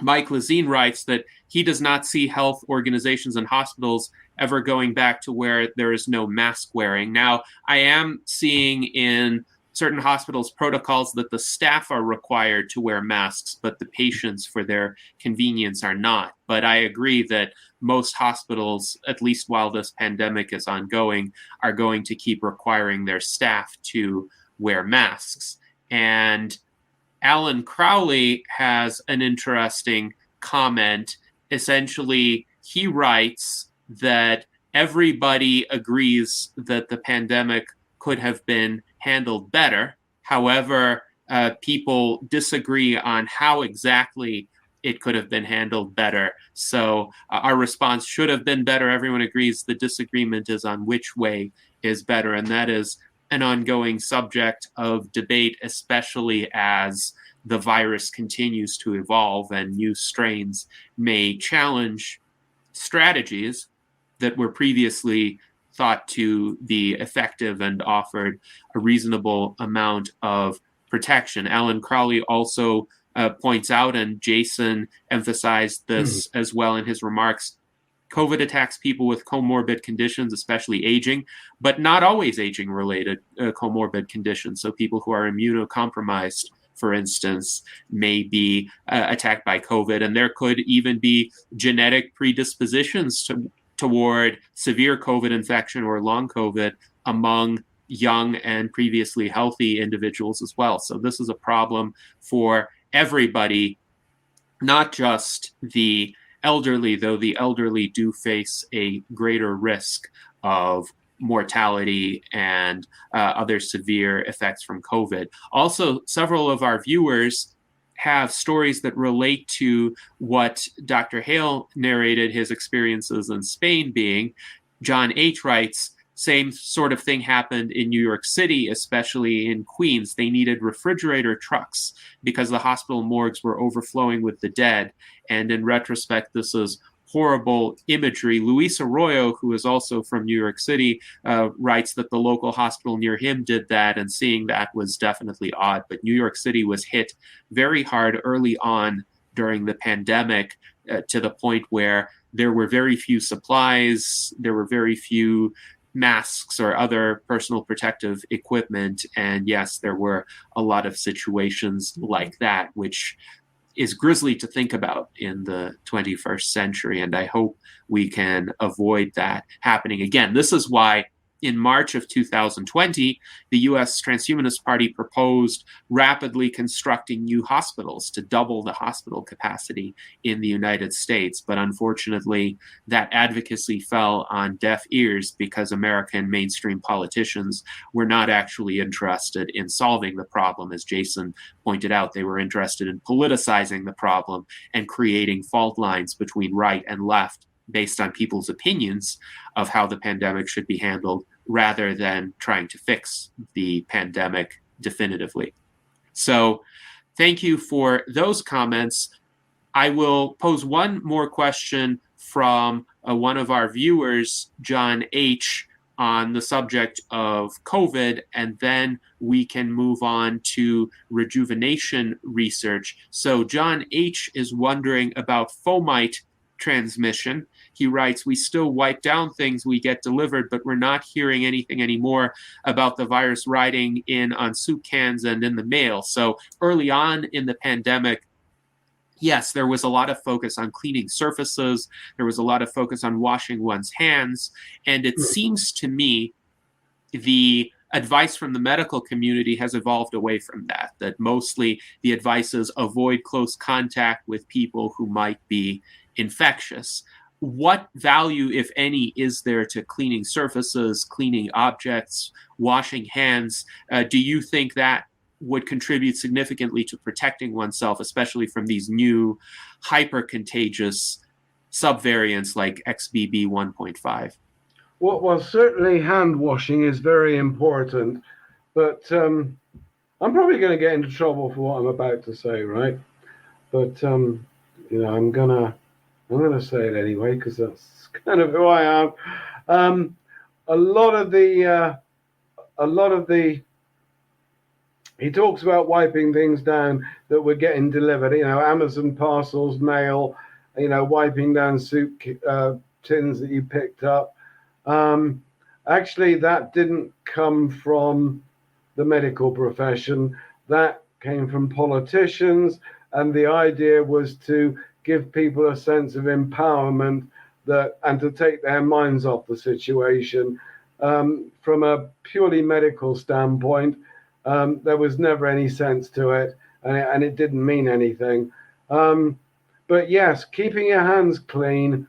Mike Lazine writes that he does not see health organizations and hospitals ever going back to where there is no mask wearing. Now, I am seeing in certain hospitals protocols that the staff are required to wear masks, but the patients, for their convenience, are not. But I agree that most hospitals, at least while this pandemic is ongoing, are going to keep requiring their staff to wear masks. And Alan Crowley has an interesting comment. Essentially, he writes that everybody agrees that the pandemic could have been handled better. However, people disagree on how exactly it could have been handled better. So our response should have been better. Everyone agrees. The disagreement is on which way is better. And that is an ongoing subject of debate, especially as the virus continues to evolve and new strains may challenge strategies that were previously thought to be effective and offered a reasonable amount of protection. Alan Crowley also points out, and Jason emphasized this as well in his remarks, COVID attacks people with comorbid conditions, especially aging, but not always aging-related comorbid conditions. So people who are immunocompromised, for instance, may be attacked by COVID, and there could even be genetic predispositions toward severe COVID infection or long COVID among young and previously healthy individuals as well. So this is a problem for everybody, not just the elderly, though the elderly do face a greater risk of mortality and other severe effects from COVID. Also, several of our viewers have stories that relate to what Dr. Hale narrated his experiences in Spain being. John H. writes, same sort of thing happened in New York City, especially in Queens. They needed refrigerator trucks because the hospital morgues were overflowing with the dead. And in retrospect, this is horrible imagery. Luis Arroyo, who is also from New York City, writes that the local hospital near him did that, and seeing that was definitely odd. But New York City was hit very hard early on during the pandemic, to the point where there were very few supplies, there were very few masks or other personal protective equipment. And yes, there were a lot of situations like that, which is grisly to think about in the 21st century. And I hope we can avoid that happening again. This is why in March of 2020, the U.S. Transhumanist Party proposed rapidly constructing new hospitals to double the hospital capacity in the United States. But unfortunately, that advocacy fell on deaf ears because American mainstream politicians were not actually interested in solving the problem. As Jason pointed out, they were interested in politicizing the problem and creating fault lines between right and left based on people's opinions of how the pandemic should be handled, rather than trying to fix the pandemic definitively. So thank you for those comments. I will pose one more question from one of our viewers, John H., on the subject of COVID, and then we can move on to rejuvenation research. So John H. is wondering about fomite transmission. he writes, we still wipe down things we get delivered, but we're not hearing anything anymore about the virus riding in on soup cans and in the mail. So early on in the pandemic, yes, there was a lot of focus on cleaning surfaces. There was a lot of focus on washing one's hands. And it seems to me the advice from the medical community has evolved away from that, that mostly the advice is avoid close contact with people who might be infectious. What value, if any, is there to cleaning surfaces, cleaning objects, washing hands? Do you think that would contribute significantly to protecting oneself, especially from these new hyper-contagious subvariants like XBB 1.5? Well, certainly hand washing is very important, but I'm probably going to get into trouble for what I'm about to say, right? But I'm gonna say it anyway because that's kind of who I am. A lot of the he talks about wiping things down that were getting delivered. Amazon parcels, mail. Wiping down soup tins that you picked up. Actually, that didn't come from the medical profession. That came from politicians, and the idea was to give people a sense of empowerment and to take their minds off the situation. From a purely medical standpoint, there was never any sense to it, and it didn't mean anything. But yes, keeping your hands clean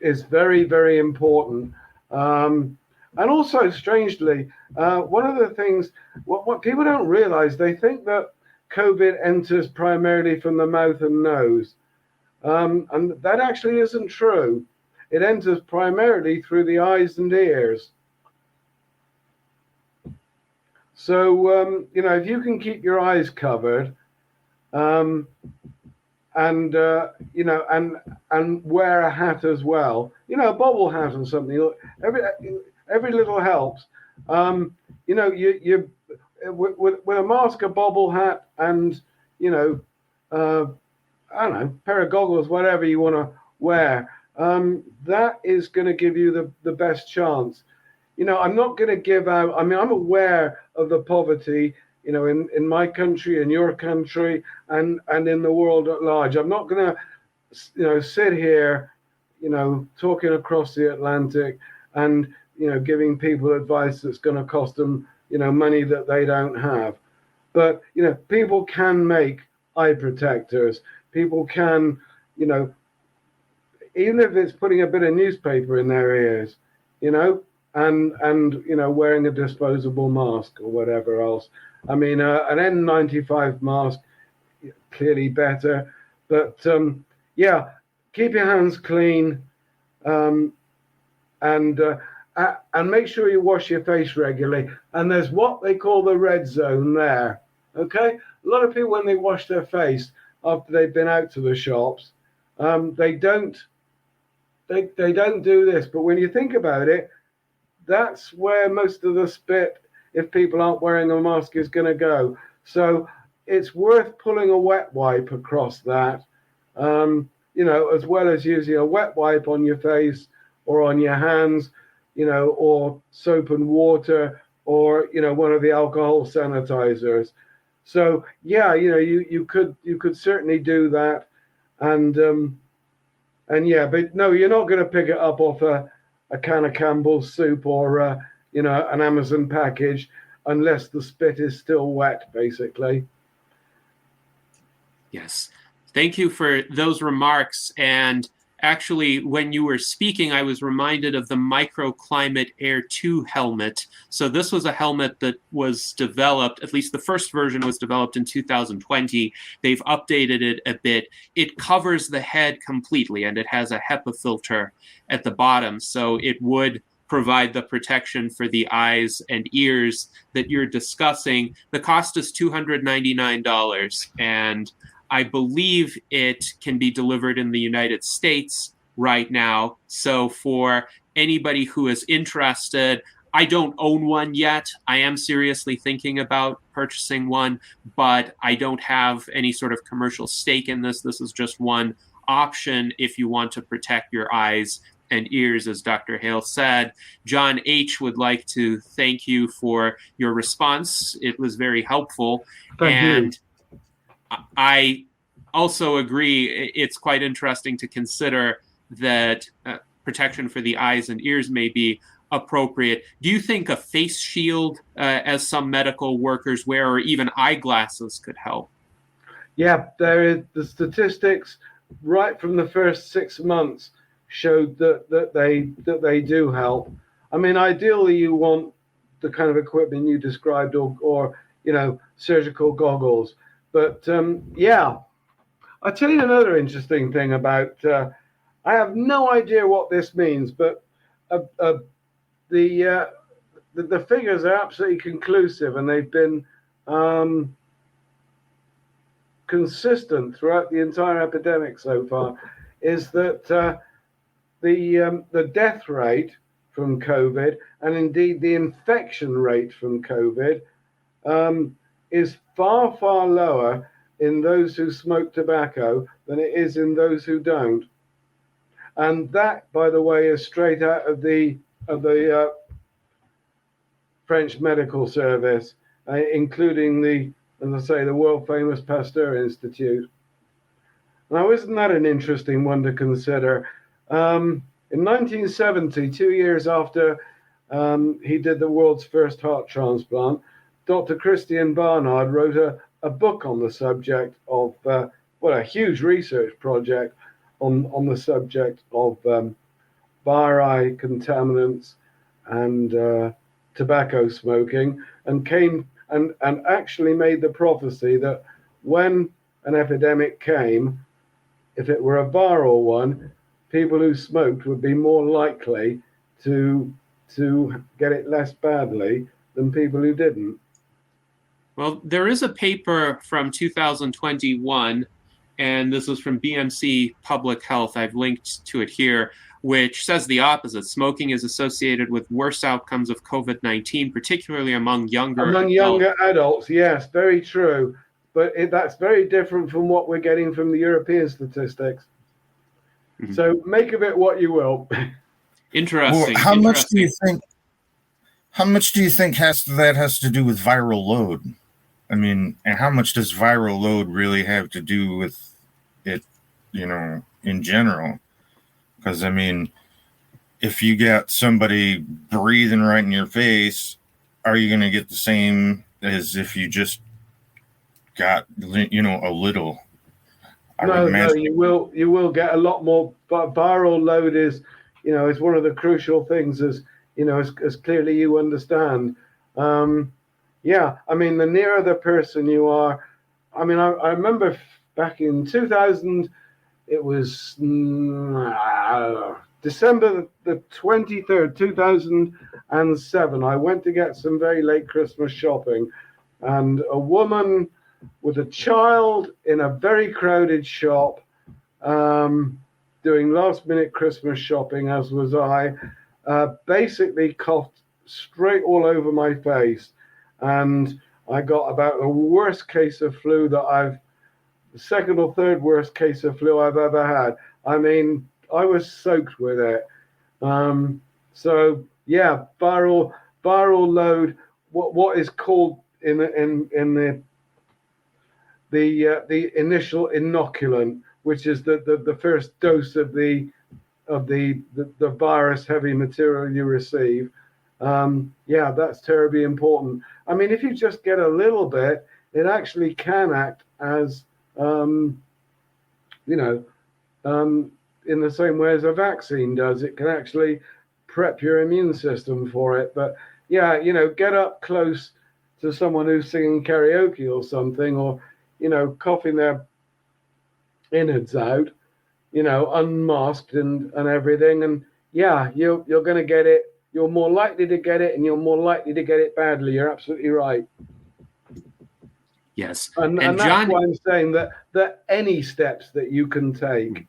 is very, very important. And also, strangely, one of the things, what people don't realize, they think that COVID enters primarily from the mouth and nose. And that actually isn't true. It enters primarily through the eyes and ears. So, if you can keep your eyes covered, and wear a hat as well, a bobble hat or something. Every little helps. You with a mask, a bobble hat, and I don't know, pair of goggles, whatever you want to wear. That is going to give you the best chance. I'm not going to give out. I'm aware of the poverty, in my country, in your country, and in the world at large. I'm not going to, sit here, talking across the Atlantic and, giving people advice that's going to cost them, money that they don't have. But, people can make eye protectors. People can, even if it's putting a bit of newspaper in their ears, and wearing a disposable mask or whatever else. An N95 mask, clearly better. But keep your hands clean, and make sure you wash your face regularly. And there's what they call the red zone there. Okay, a lot of people, when they wash their face after they've been out to the shops, they don't do this. But when you think about it, that's where most of the spit, if people aren't wearing a mask, is going to go. So it's worth pulling a wet wipe across that, as well as using a wet wipe on your face or on your hands, or soap and water, or, one of the alcohol sanitizers. So, you could certainly do that. And but no, you're not going to pick it up off a can of Campbell's soup or, an Amazon package unless the spit is still wet, basically. Yes. Thank you for those remarks. And actually, when you were speaking, I was reminded of the Microclimate Air 2 helmet. So this was a helmet that was developed, at least the first version was developed in 2020. They've updated it a bit. It covers the head completely, and it has a HEPA filter at the bottom. So it would provide the protection for the eyes and ears that you're discussing. The cost is $299, and I believe it can be delivered in the United States right now. So for anybody who is interested, I don't own one yet. I am seriously thinking about purchasing one, but I don't have any sort of commercial stake in this. This is just one option if you want to protect your eyes and ears, as Dr. Hale said. John H. would like to thank you for your response. It was very helpful. Thank you. I also agree it's quite interesting to consider that protection for the eyes and ears may be appropriate. Do you think a face shield, as some medical workers wear, or even eyeglasses could help? Yeah, there is the statistics right from the first 6 months showed that they do help. I mean, ideally you want the kind of equipment you described, or surgical goggles. But yeah, I'll tell you another interesting thing about. I have no idea what this means, but the figures are absolutely conclusive, and they've been consistent throughout the entire epidemic so far. Is that the death rate from COVID, and indeed the infection rate from COVID, is far, far lower in those who smoke tobacco than it is in those who don't. And that, by the way, is straight out of the French medical service, including as I say, the world famous Pasteur Institute. Now, isn't that an interesting one to consider? In 1970, 2 years after he did the world's first heart transplant, Dr. Christian Barnard wrote a book on the subject of, a huge research project on the subject of viri, contaminants, and tobacco smoking, and actually made the prophecy that when an epidemic came, if it were a viral one, people who smoked would be more likely to get it less badly than people who didn't. Well, there is a paper from 2021, and this is from BMC Public Health. I've linked to it here, which says the opposite. Smoking is associated with worse outcomes of COVID-19, particularly among younger adults. Yes, very true. But that's very different from what we're getting from the European statistics. Mm-hmm. So make of it what you will. Interesting. Well, how much do you think that has to do with viral load? I mean, and how much does viral load really have to do with it, in general? Because, I mean, if you got somebody breathing right in your face, are you going to get the same as if you just got, a little? No, you will get a lot more. But viral load is one of the crucial things, as clearly you understand. Yeah, I mean, the nearer the person you are. I mean, I remember back in 2000, it was December the 23rd, 2007. I went to get some very late Christmas shopping, and a woman with a child in a very crowded shop, doing last minute Christmas shopping, as was I, basically coughed straight all over my face. And I got about the worst case of flu the second or third worst case of flu I've ever had. I mean, I was soaked with it. So yeah, viral load, what is called in the initial inoculant, which is the first dose of the virus heavy material you receive. Yeah, that's terribly important. I mean, if you just get a little bit, it actually can act as, in the same way as a vaccine does. It can actually prep your immune system for it. But yeah, get up close to someone who's singing karaoke or something, or, coughing their innards out, unmasked and everything. And yeah, you're going to get it. You're more likely to get it, and you're more likely to get it badly. You're absolutely right. Yes. And John, that's why I'm saying that any steps that you can take,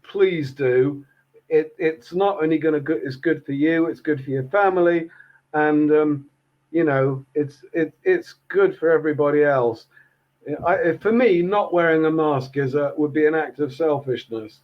please do. It's not only it's good for you, it's good for your family, and it's good for everybody else. For me, not wearing a mask would be an act of selfishness.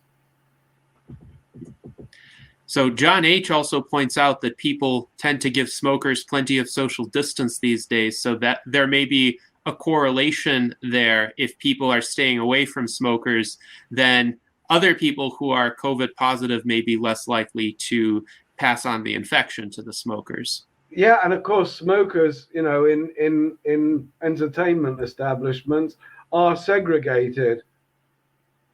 So John H. also points out that people tend to give smokers plenty of social distance these days, so that there may be a correlation there. If people are staying away from smokers, then other people who are COVID positive may be less likely to pass on the infection to the smokers. Yeah, and of course, smokers, in entertainment establishments are segregated.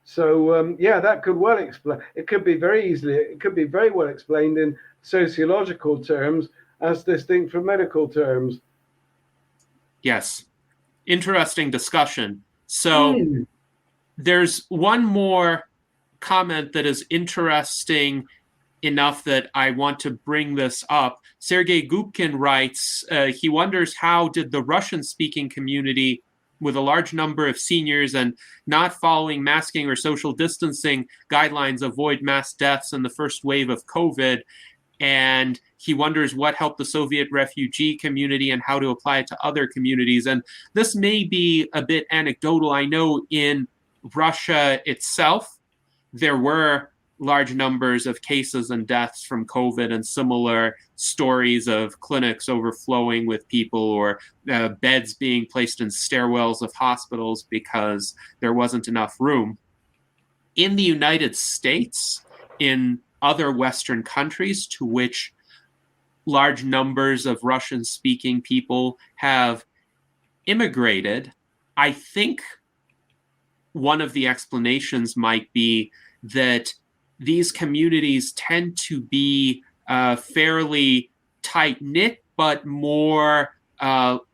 So that could well explain. It could be very well explained in sociological terms as distinct from medical terms. Yes, interesting discussion. So there's one more comment that is interesting enough that I want to bring this up. Sergei Gubkin writes, he wonders how did the Russian-speaking community, with a large number of seniors and not following masking or social distancing guidelines, avoid mass deaths in the first wave of COVID. And he wonders what helped the Soviet refugee community and how to apply it to other communities. And this may be a bit anecdotal. I know in Russia itself, there were large numbers of cases and deaths from COVID and similar stories of clinics overflowing with people or beds being placed in stairwells of hospitals because there wasn't enough room. In the United States, in other Western countries to which large numbers of Russian-speaking people have immigrated, I think one of the explanations might be that these communities tend to be fairly tight-knit, but more,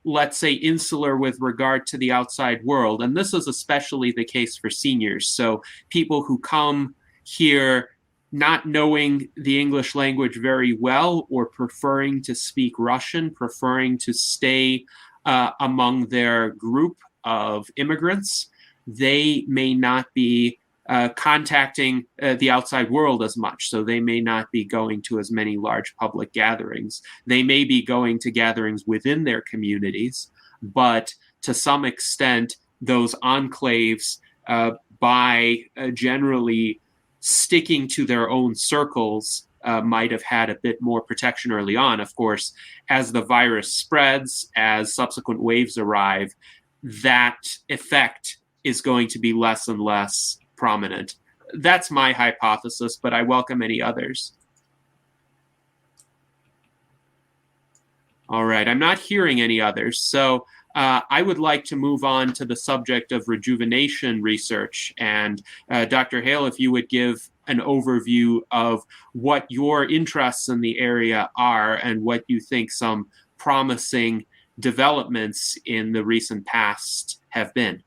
let's say, insular with regard to the outside world. And this is especially the case for seniors. So people who come here not knowing the English language very well or preferring to speak Russian, preferring to stay among their group of immigrants, they may not be contacting the outside world as much. So they may not be going to as many large public gatherings. They may be going to gatherings within their communities, but to some extent, those enclaves, by generally sticking to their own circles, might have had a bit more protection early on. Of course, as the virus spreads, as subsequent waves arrive, that effect is going to be less and less prominent. That's my hypothesis, but I welcome any others. All right, I'm not hearing any others. So I would like to move on to the subject of rejuvenation research. And Dr. Hale, if you would give an overview of what your interests in the area are and what you think some promising developments in the recent past have been.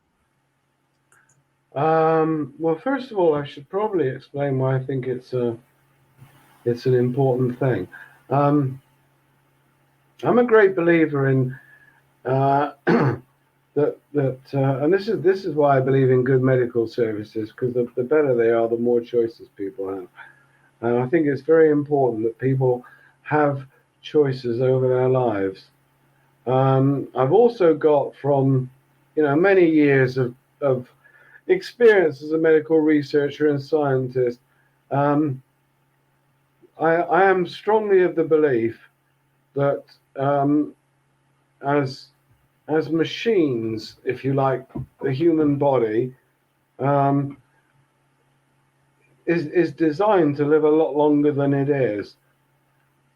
Well, first of all, I should probably explain why I think it's an important thing. I'm a great believer in and this is why I believe in good medical services, because the better they are, the more choices people have. And I think it's very important that people have choices over their lives. I've also got from many years of experience as a medical researcher and scientist. I am strongly of the belief that as machines, if you like, the human body is designed to live a lot longer than it is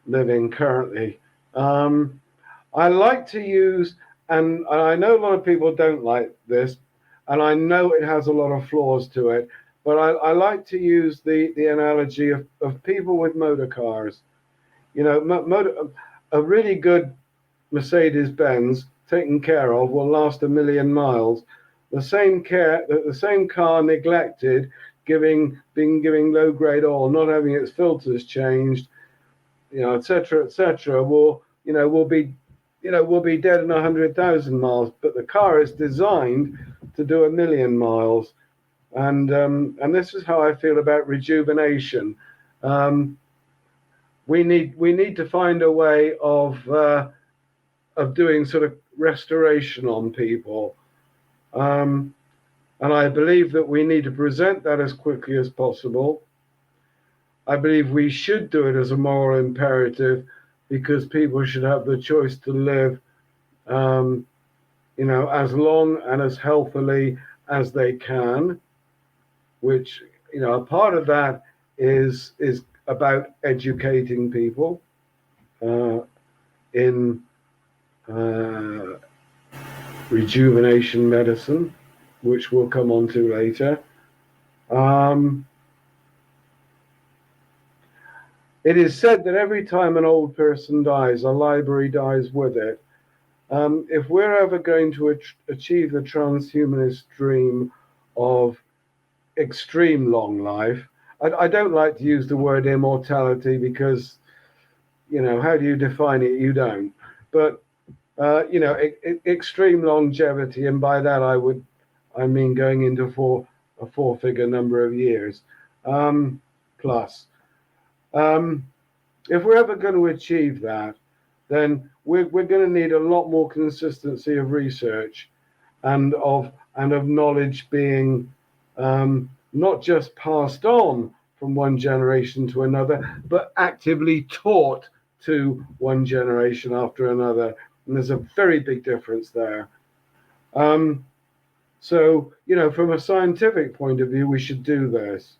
living currently. I like to use, and I know a lot of people don't like this, and I know it has a lot of flaws to it, but I like to use the analogy of people with motor cars. A really good Mercedes-Benz taken care of will last 1 million miles. The same car neglected, giving low-grade oil, not having its filters changed, et cetera, will be dead in 100,000 miles. But the car is designed to do 1 million miles, and this is how I feel about rejuvenation. We need to find a way of doing sort of restoration on people. And I believe that we need to present that as quickly as possible. I believe we should do it as a moral imperative because people should have the choice to live, as long and as healthily as they can, which, a part of that is about educating people in rejuvenation medicine, which we'll come on to later. It is said that every time an old person dies, a library dies with it. If we're ever going to achieve the transhumanist dream of extreme long life, I don't like to use the word immortality because, how do you define it? You don't. But, extreme longevity, and by that I mean going into a four-figure number of years plus. If we're ever going to achieve that, then we're going to need a lot more consistency of research and of knowledge being not just passed on from one generation to another, but actively taught to one generation after another. And there's a very big difference there. So, from a scientific point of view, we should do this.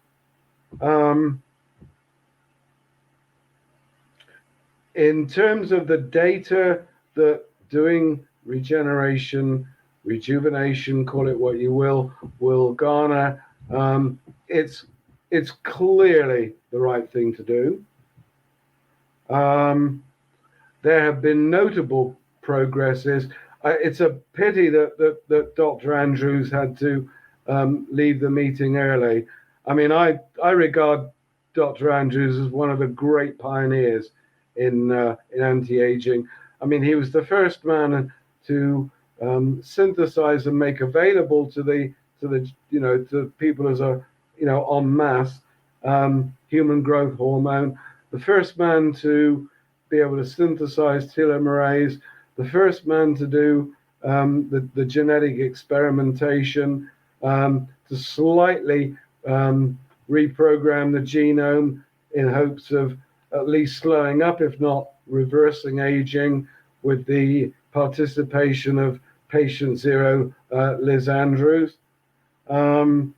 In terms of the data that doing regeneration, rejuvenation, call it what you will garner, it's clearly the right thing to do. There have been notable progresses. It's a pity that Dr. Andrews had to leave the meeting early. I mean, I regard Dr. Andrews as one of the great pioneers in anti-aging. I mean, he was the first man to synthesize and make available to people as a en masse human growth hormone. The first man to be able to synthesize telomerase. The first man to do the genetic experimentation to slightly reprogram the genome in hopes of at least slowing up, if not reversing aging, with the participation of patient zero, Liz Andrews. You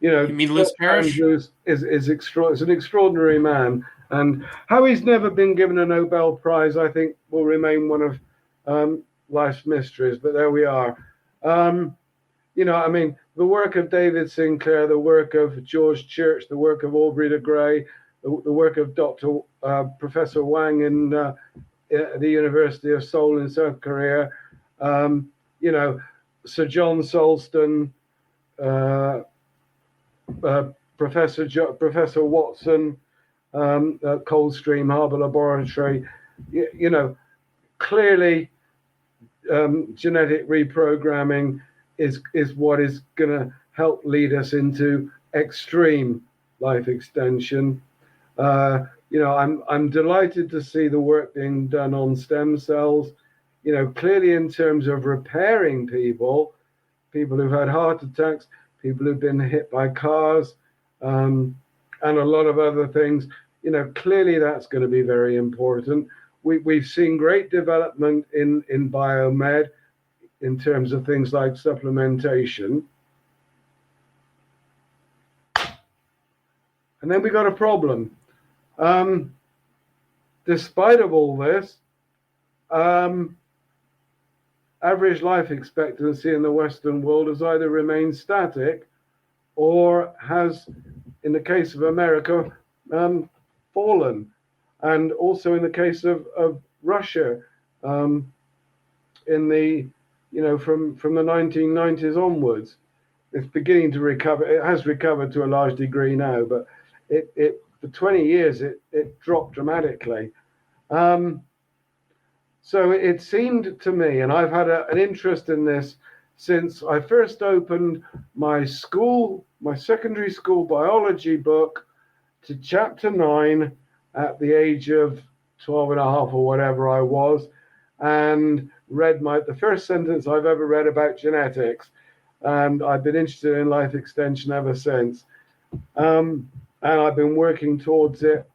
mean Liz Parrish? Andrews is an extraordinary man, and how he's never been given a Nobel Prize, I think, will remain one of life's mysteries. But there we are. I mean, the work of David Sinclair, the work of George Church, the work of Aubrey de Grey, the work of Professor Wang in the University of Seoul in South Korea, Sir John Solston, Professor Watson, Coldstream Harbor Laboratory, clearly genetic reprogramming is what is going to help lead us into extreme life extension. I'm delighted to see the work being done on stem cells, clearly in terms of repairing people who've had heart attacks, people who've been hit by cars, and a lot of other things. Clearly that's going to be very important. We've seen great development in biomed in terms of things like supplementation. And then we got a problem. Despite of all this, average life expectancy in the Western world has either remained static or has, in the case of America, fallen. And also in the case of Russia, in the, from the 1990s onwards, it's beginning to recover. It has recovered to a large degree now, but it for 20 years, it dropped dramatically. So it seemed to me, and I've had an interest in this since I first opened my secondary school biology book to chapter 9 at the age of 12 and a half or whatever I was, and read the first sentence I've ever read about genetics. and I've been interested in life extension ever since. And I've been working towards it.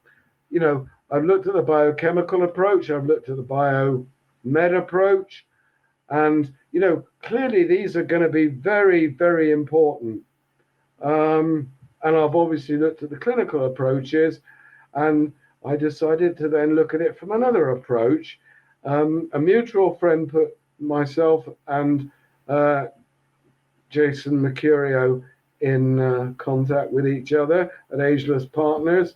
You know, I've looked at the biochemical approach, I've looked at the biomed approach, and, you know, clearly these are going to be very, very important. And I've obviously looked at the clinical approaches, and I decided to then look at it from another approach. A mutual friend put myself and Jason Mercurio in contact with each other at Ageless Partners,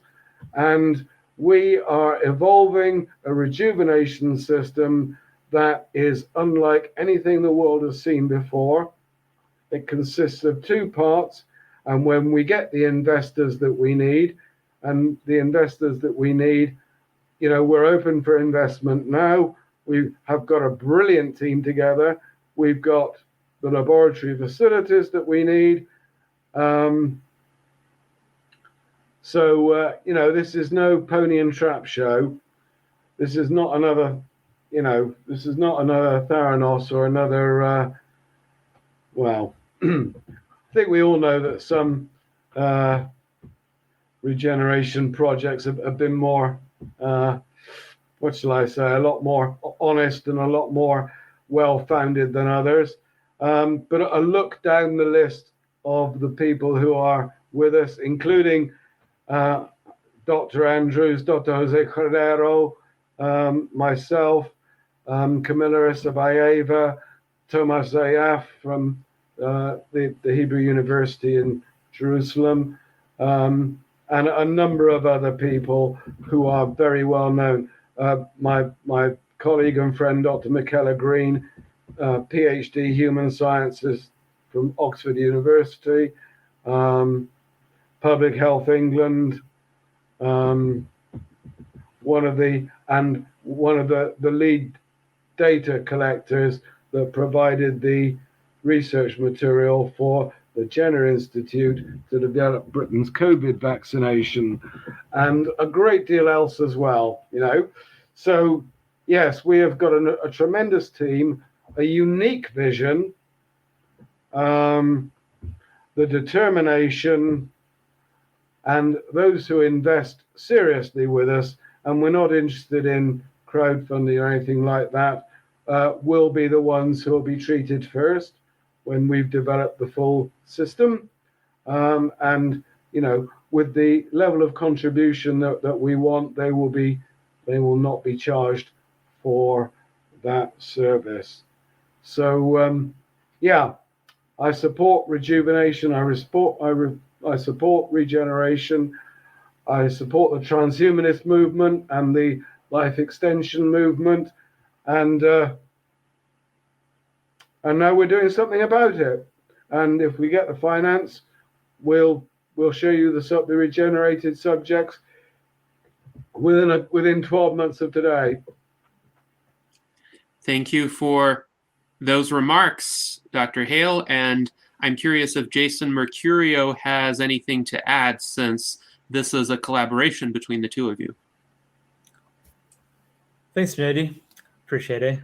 and we are evolving a rejuvenation system that is unlike anything the world has seen before. It consists of two parts, and when we get the investors that we need, you know, we're open for investment now. We have got a brilliant team together. We've got the laboratory facilities that we need. You know, this is no pony and trap show. This is not another, you know, this is not another Theranos or another, well, I think we all know that some regeneration projects have been more, what shall I say, a lot more honest and a lot more well-founded than others. But a look down the list of the people who are with us, including Dr. Andrews, Dr. Jose Cordero, myself, Camilla Isabayeva, Tomas Zayaf from the Hebrew University in Jerusalem, and a number of other people who are very well known. My colleague and friend, Dr. Michaela Green, PhD Human Sciences from Oxford University, Public Health England, one of the lead data collectors that provided the research material for the Jenner Institute to develop Britain's COVID vaccination, and a great deal else as well, you know. So yes, we have got a tremendous team, a unique vision, the determination, and those who invest seriously with us, and we're not interested in crowdfunding or anything like that, will be the ones who will be treated first when we've developed the full system. And, you know, with the level of contribution that we want, they will not be charged for that service. So, yeah, I support rejuvenation. I support regeneration. I support the transhumanist movement and the life extension movement, and now we're doing something about it. And if we get the finance, we'll show you the regenerated subjects within 12 months of today. Thank you for those remarks, Dr. Hale. And I'm curious if Jason Mercurio has anything to add, since this is a collaboration between the two of you. Thanks, Nady. Appreciate it.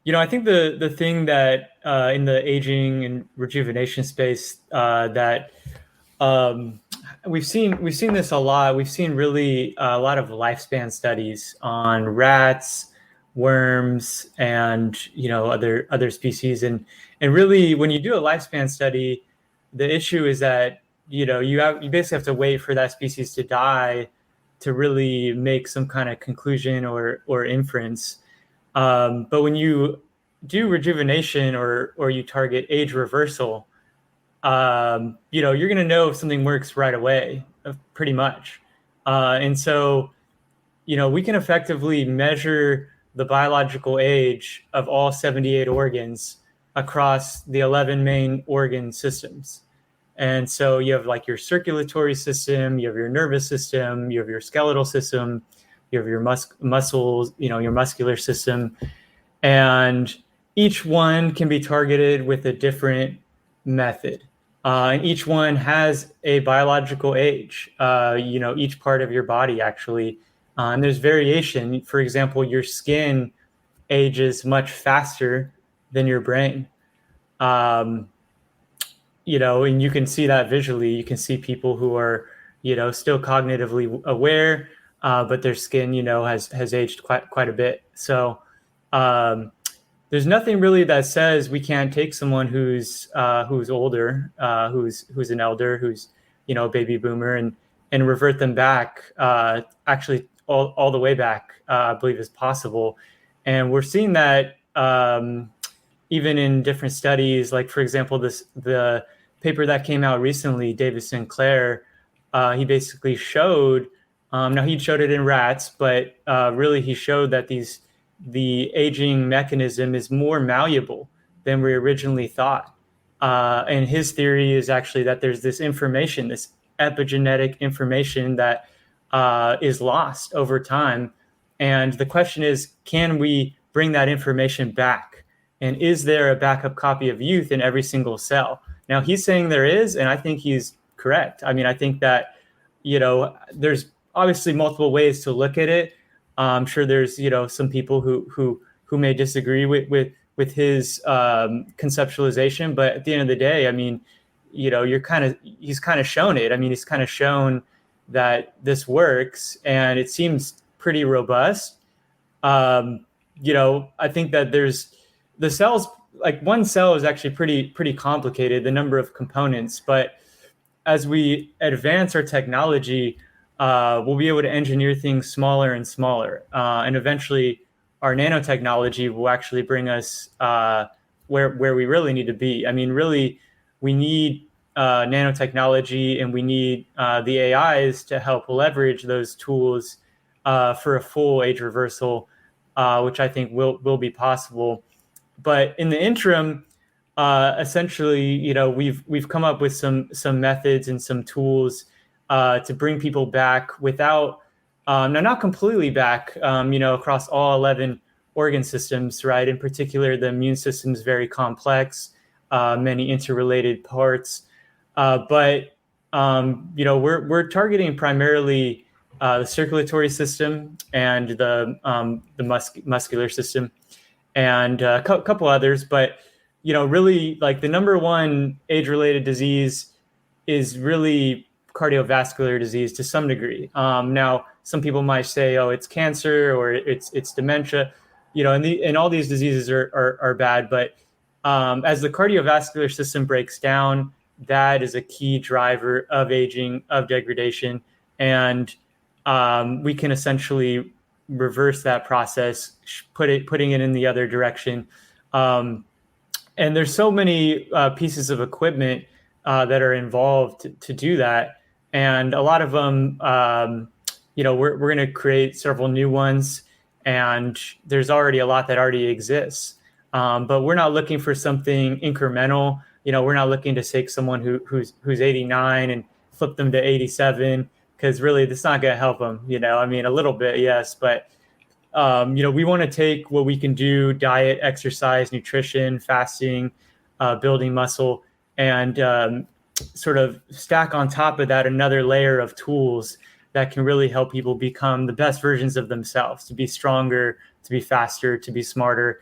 You know, I think the thing that in the aging and rejuvenation space that we've seen this a lot. We've seen really a lot of lifespan studies on rats, worms, and, you know, other species. And really, when you do a lifespan study, the issue is that, you know, you basically have to wait for that species to die to really make some kind of conclusion or inference. But when you do rejuvenation or you target age reversal, you know, you're going to know if something works right away, pretty much. And so, you know, we can effectively measure the biological age of all 78 organs across the 11 main organ systems. And so you have like your circulatory system, you have your nervous system, you have your skeletal system, you have your muscles, you know, your muscular system. And each one can be targeted with a different method. And each one has a biological age, you know, each part of your body actually. And there's variation. For example, your skin ages much faster than your brain. And you can see that visually. You can see people who are, still cognitively aware, but their skin, has aged quite a bit. So there's nothing really that says we can't take someone who's older, who's an elder, who's a baby boomer, and revert them back. Actually, all the way back, I believe is possible, and we're seeing that even in different studies. Like, for example, the paper that came out recently, David Sinclair, he basically showed. Now he showed it in rats, but really he showed that the aging mechanism is more malleable than we originally thought. And his theory is actually that there's this information, this epigenetic information that is lost over time. And the question is, can we bring that information back? And is there a backup copy of youth in every single cell? Now, he's saying there is, and I think he's correct. I mean, I think that, there's obviously multiple ways to look at it. I'm sure there's, some people who may disagree with his conceptualization, but at the end of the day, I mean, he's kind of shown it. I mean, he's kind of shown that this works, and it seems pretty robust. I think that there's the cells, like one cell is actually pretty complicated, the number of components, but as we advance our technology, we'll be able to engineer things smaller and smaller. And eventually our nanotechnology will actually bring us where we really need to be. I mean, really, we need nanotechnology, and we need the AIs to help leverage those tools for a full age reversal, which I think will be possible. But in the interim, essentially, we've come up with some methods and some tools to bring people back without, not completely back, across all 11 organ systems, right? In particular, the immune system is very complex, many interrelated parts. But we're targeting primarily the circulatory system and the muscular system, and a couple others. But really, like, the number one age-related disease is really cardiovascular disease to some degree. Now, some people might say, "Oh, it's cancer," or it's dementia, and all these diseases are bad. But as the cardiovascular system breaks down, that is a key driver of aging, of degradation, and we can essentially reverse that process, putting it in the other direction. And there's so many pieces of equipment that are involved to do that. And a lot of them, we're going to create several new ones, and there's already a lot that already exists. But we're not looking for something incremental. We're not looking to take someone who's 89 and flip them to 87, because really that's not going to help them. I mean, a little bit, yes, but we want to take what we can do: diet, exercise, nutrition, fasting, building muscle, and sort of stack on top of that another layer of tools that can really help people become the best versions of themselves, to be stronger, to be faster, to be smarter,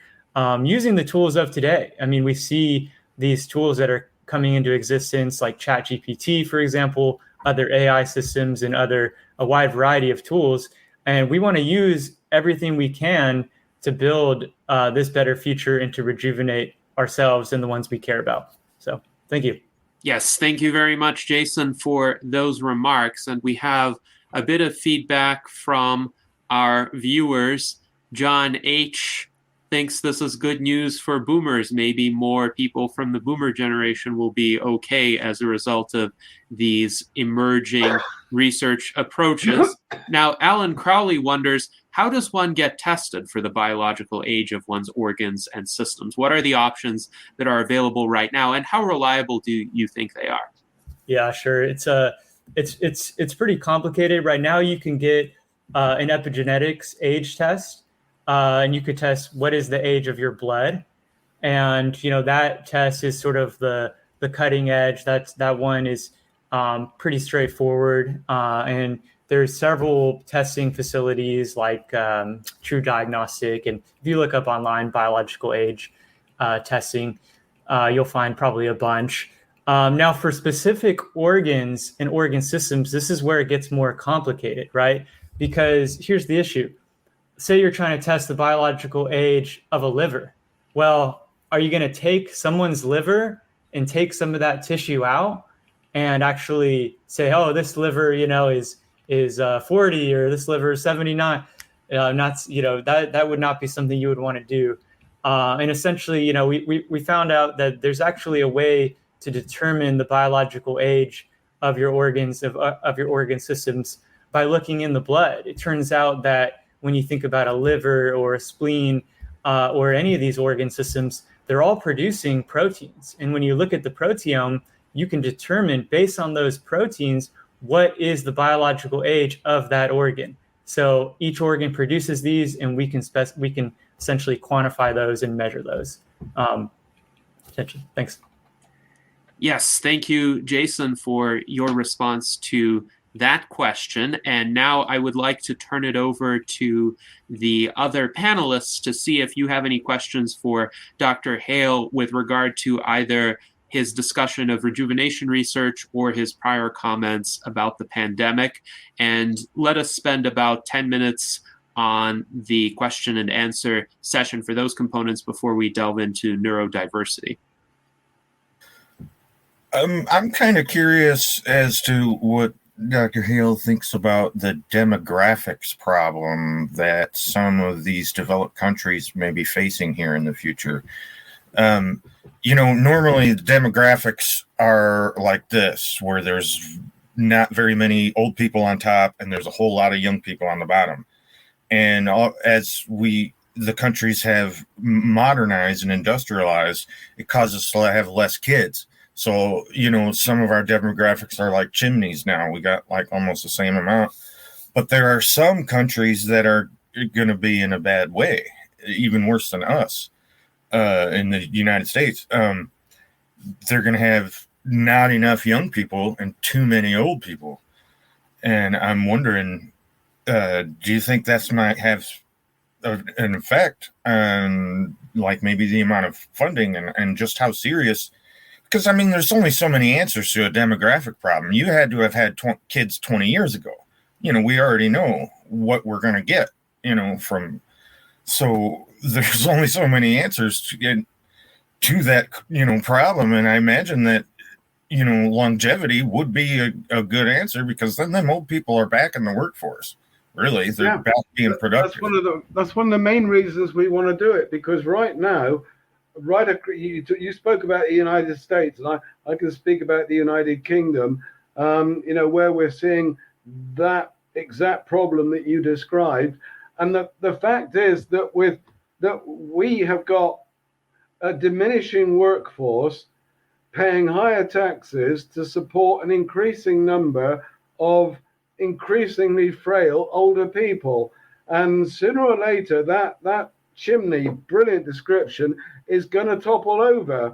using the tools of today. I mean, we see these tools that are coming into existence, like ChatGPT, for example, other AI systems, and a wide variety of tools. And we want to use everything we can to build this better future and to rejuvenate ourselves and the ones we care about. So thank you. Yes, thank you very much, Jason, for those remarks. And we have a bit of feedback from our viewers. John H. thinks this is good news for boomers. Maybe more people from the boomer generation will be okay as a result of these emerging research approaches. Now, Alan Crowley wonders, how does one get tested for the biological age of one's organs and systems? What are the options that are available right now, and how reliable do you think they are? Yeah, sure. It's pretty complicated. Right now, you can get an epigenetics age test, and you could test what is the age of your blood, and that test is sort of the cutting edge. That one is pretty straightforward, and there's several testing facilities like True Diagnostic, and if you look up online, biological age testing. you'll find probably a bunch. Now, for specific organs and organ systems, this is where it gets more complicated, right? Because here's the issue. Say you're trying to test the biological age of a liver. Well, are you going to take someone's liver and take some of that tissue out and actually say, oh, this liver, is 40 or this liver is 79? That would not be something you would want to do. And essentially, we found out that there's actually a way to determine the biological age of your organs, of your organ systems, by looking in the blood. It turns out that when you think about a liver or a spleen or any of these organ systems, they're all producing proteins. And when you look at the proteome, you can determine based on those proteins what is the biological age of that organ. So each organ produces these, and we can essentially quantify those and measure those. Thanks. Yes, thank you, Jason, for your response to that question. And now I would like to turn it over to the other panelists to see if you have any questions for Dr. Hale with regard to either his discussion of rejuvenation research or his prior comments about the pandemic. And let us spend about 10 minutes on the question and answer session for those components before we delve into neurodiversity. I'm kind of curious as to what Dr. Hale thinks about the demographics problem that some of these developed countries may be facing here in the future. Normally the demographics are like this, where there's not very many old people on top and there's a whole lot of young people on the bottom. And as the countries have modernized and industrialized, it causes us to have less kids. So, some of our demographics are like chimneys now. We got like almost the same amount. But there are some countries that are going to be in a bad way, even worse than us in the United States. They're going to have not enough young people and too many old people. And I'm wondering, do you think that might have an effect on like maybe the amount of funding and just how serious? Because, there's only so many answers to a demographic problem. You had to have had kids 20 years ago. We already know what we're going to get, so there's only so many answers to that, problem. And I imagine that, longevity would be a good answer, because then them old people are back in the workforce. Really, they're back being productive. That's one of the main reasons we want to do it, because right now, you spoke about the United States, and I can speak about the United Kingdom, where we're seeing that exact problem that you described. And the fact is that we have got a diminishing workforce paying higher taxes to support an increasing number of increasingly frail older people. And sooner or later, that chimney, brilliant description, is going to topple over.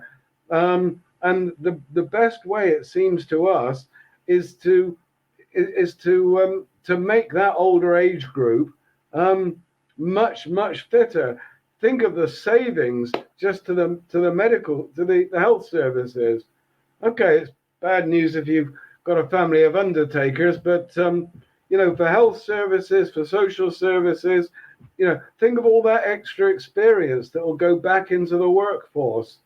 And the best way, it seems to us, is to make that older age group much fitter. Think of the savings just to the health services. Okay, it's bad news if you've got a family of undertakers, but for health services, for social services, think of all that extra experience that will go back into the workforce.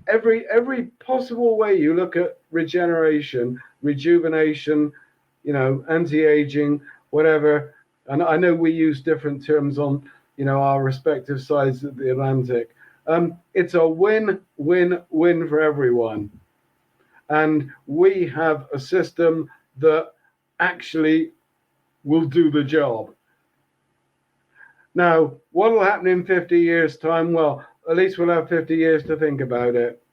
Every possible way you look at regeneration, rejuvenation, anti-aging, whatever. And I know we use different terms on, our respective sides of the Atlantic. It's a win-win-win for everyone. And we have a system that actually will do the job. Now, what will happen in 50 years' time? Well, at least we'll have 50 years to think about it.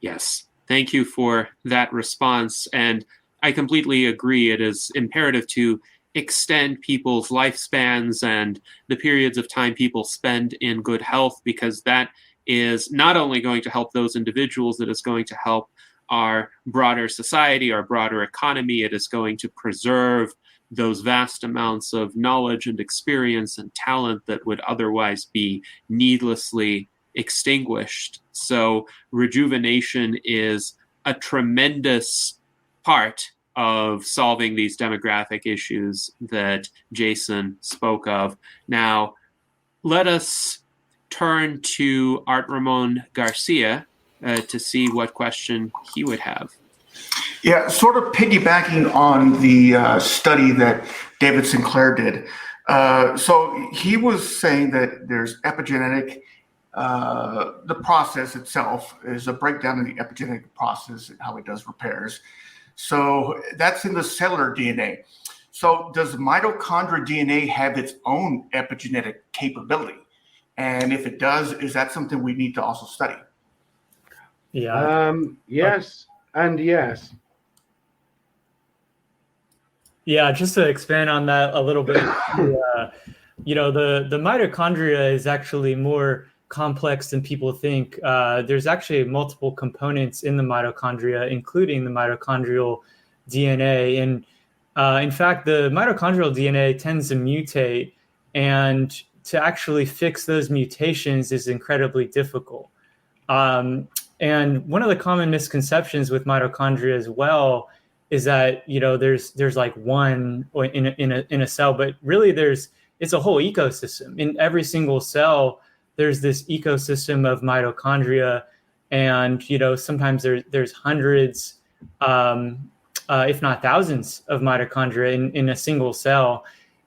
Yes, thank you for that response. And I completely agree. It is imperative to extend people's lifespans and the periods of time people spend in good health, because that is not only going to help those individuals, it is going to help our broader society, our broader economy. It is going to preserve those vast amounts of knowledge and experience and talent that would otherwise be needlessly extinguished. So rejuvenation is a tremendous part of solving these demographic issues that Jason spoke of. Now, let us turn to Art Ramon Garcia to see what question he would have. Yeah, sort of piggybacking on the study that David Sinclair did. So he was saying that there's epigenetic, the process itself is a breakdown in the epigenetic process and how it does repairs. So that's in the cellular DNA. So does mitochondrial DNA have its own epigenetic capability? And if it does, is that something we need to also study? Yeah. Yes and yes. Yeah, just to expand on that a little bit, the mitochondria is actually more complex than people think. There's actually multiple components in the mitochondria, including the mitochondrial DNA. And in fact, the mitochondrial DNA tends to mutate, and to actually fix those mutations is incredibly difficult. And one of the common misconceptions with mitochondria as well is that there's like one in a cell, but really it's a whole ecosystem. In every single cell, there's this ecosystem of mitochondria, and sometimes there's hundreds, if not thousands, of mitochondria in a single cell.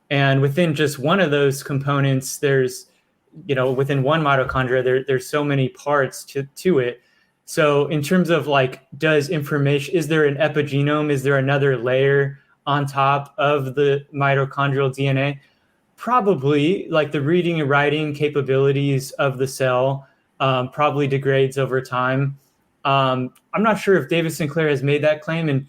And within just one of those components, there's within one mitochondria, there's so many parts to it. So in terms of like, is there an epigenome? Is there another layer on top of the mitochondrial DNA? Probably. Like the reading and writing capabilities of the cell probably degrades over time. I'm not sure if David Sinclair has made that claim, and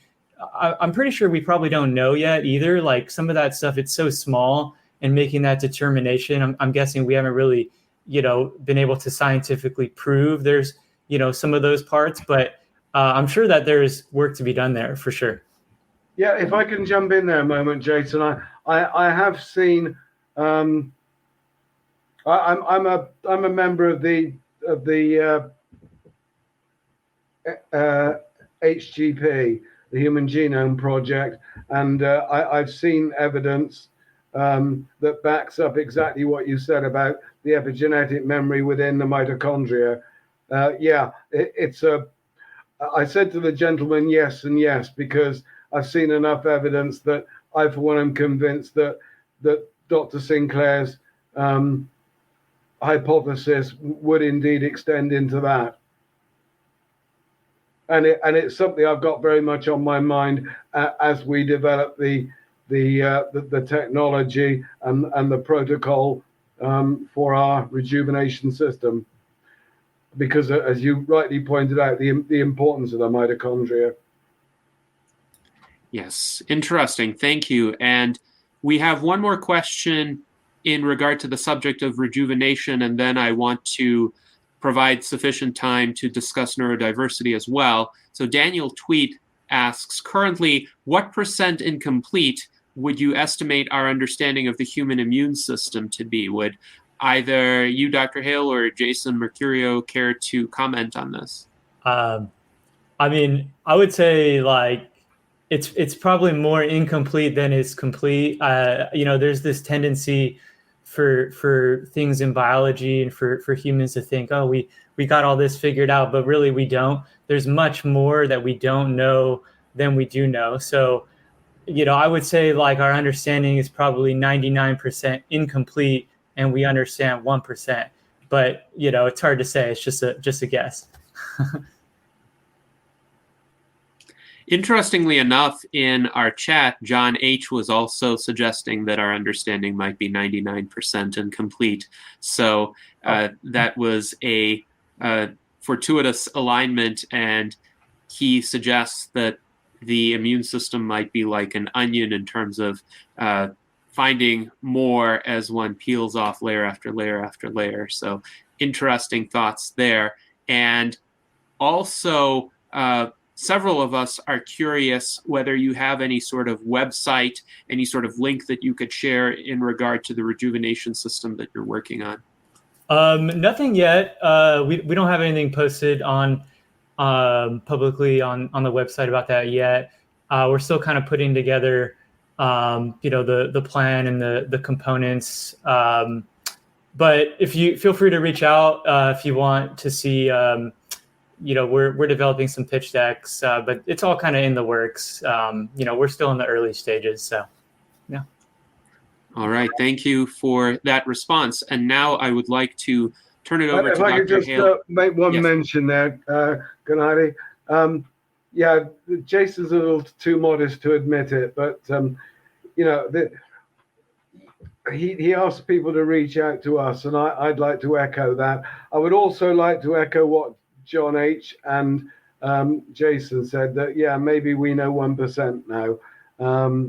I'm pretty sure we probably don't know yet either. Like some of that stuff, it's so small, and making that determination, I'm guessing we haven't really, been able to scientifically prove there's some of those parts, but I'm sure that there's work to be done there for sure. Yeah, if I can jump in there a moment, Jason, I have seen. I'm a member of the HGP, the Human Genome Project, and I've seen evidence that backs up exactly what you said about the epigenetic memory within the mitochondria. I said to the gentleman yes and yes, because I've seen enough evidence that I, for one, am convinced that Dr. Sinclair's hypothesis would indeed extend into that. And it's something I've got very much on my mind as we develop the technology and the protocol for our rejuvenation system. Because as you rightly pointed out, the importance of the mitochondria. Yes, interesting. Thank you. And we have one more question in regard to the subject of rejuvenation, and then I want to provide sufficient time to discuss neurodiversity as well. So Daniel Tweet asks, currently, what % incomplete would you estimate our understanding of the human immune system to be? Would either you, Dr. Hale, or Jason Mercurio care to comment on this? I mean, I would say like it's probably more incomplete than is complete. There's this tendency for things in biology and for humans to think, oh, we got all this figured out, but really we don't. There's much more that we don't know than we do know. So, I would say like our understanding is probably 99% incomplete, and we understand 1%. But it's hard to say. It's just a guess. Interestingly enough, in our chat, John H. was also suggesting that our understanding might be 99% incomplete. So that was a fortuitous alignment, and he suggests that the immune system might be like an onion in terms of finding more as one peels off layer after layer after layer. So interesting thoughts there. And also, several of us are curious whether you have any sort of website, any sort of link that you could share in regard to the rejuvenation system that you're working on. Nothing yet. We don't have anything posted on publicly on the website about that yet. We're still kind of putting together, the plan and the components. But if you feel free to reach out if you want to see, we're developing some pitch decks, but it's all kind of in the works. We're still in the early stages, so yeah. All right, thank you for that response. And now I would like to turn it over to Dr. Hale. If I could just make one mention there, Gennady. Yeah, Jason's a little too modest to admit it, but he asked people to reach out to us, and I'd like to echo that. I would also like to echo what John H. and Jason said, that, yeah, maybe we know 1% now.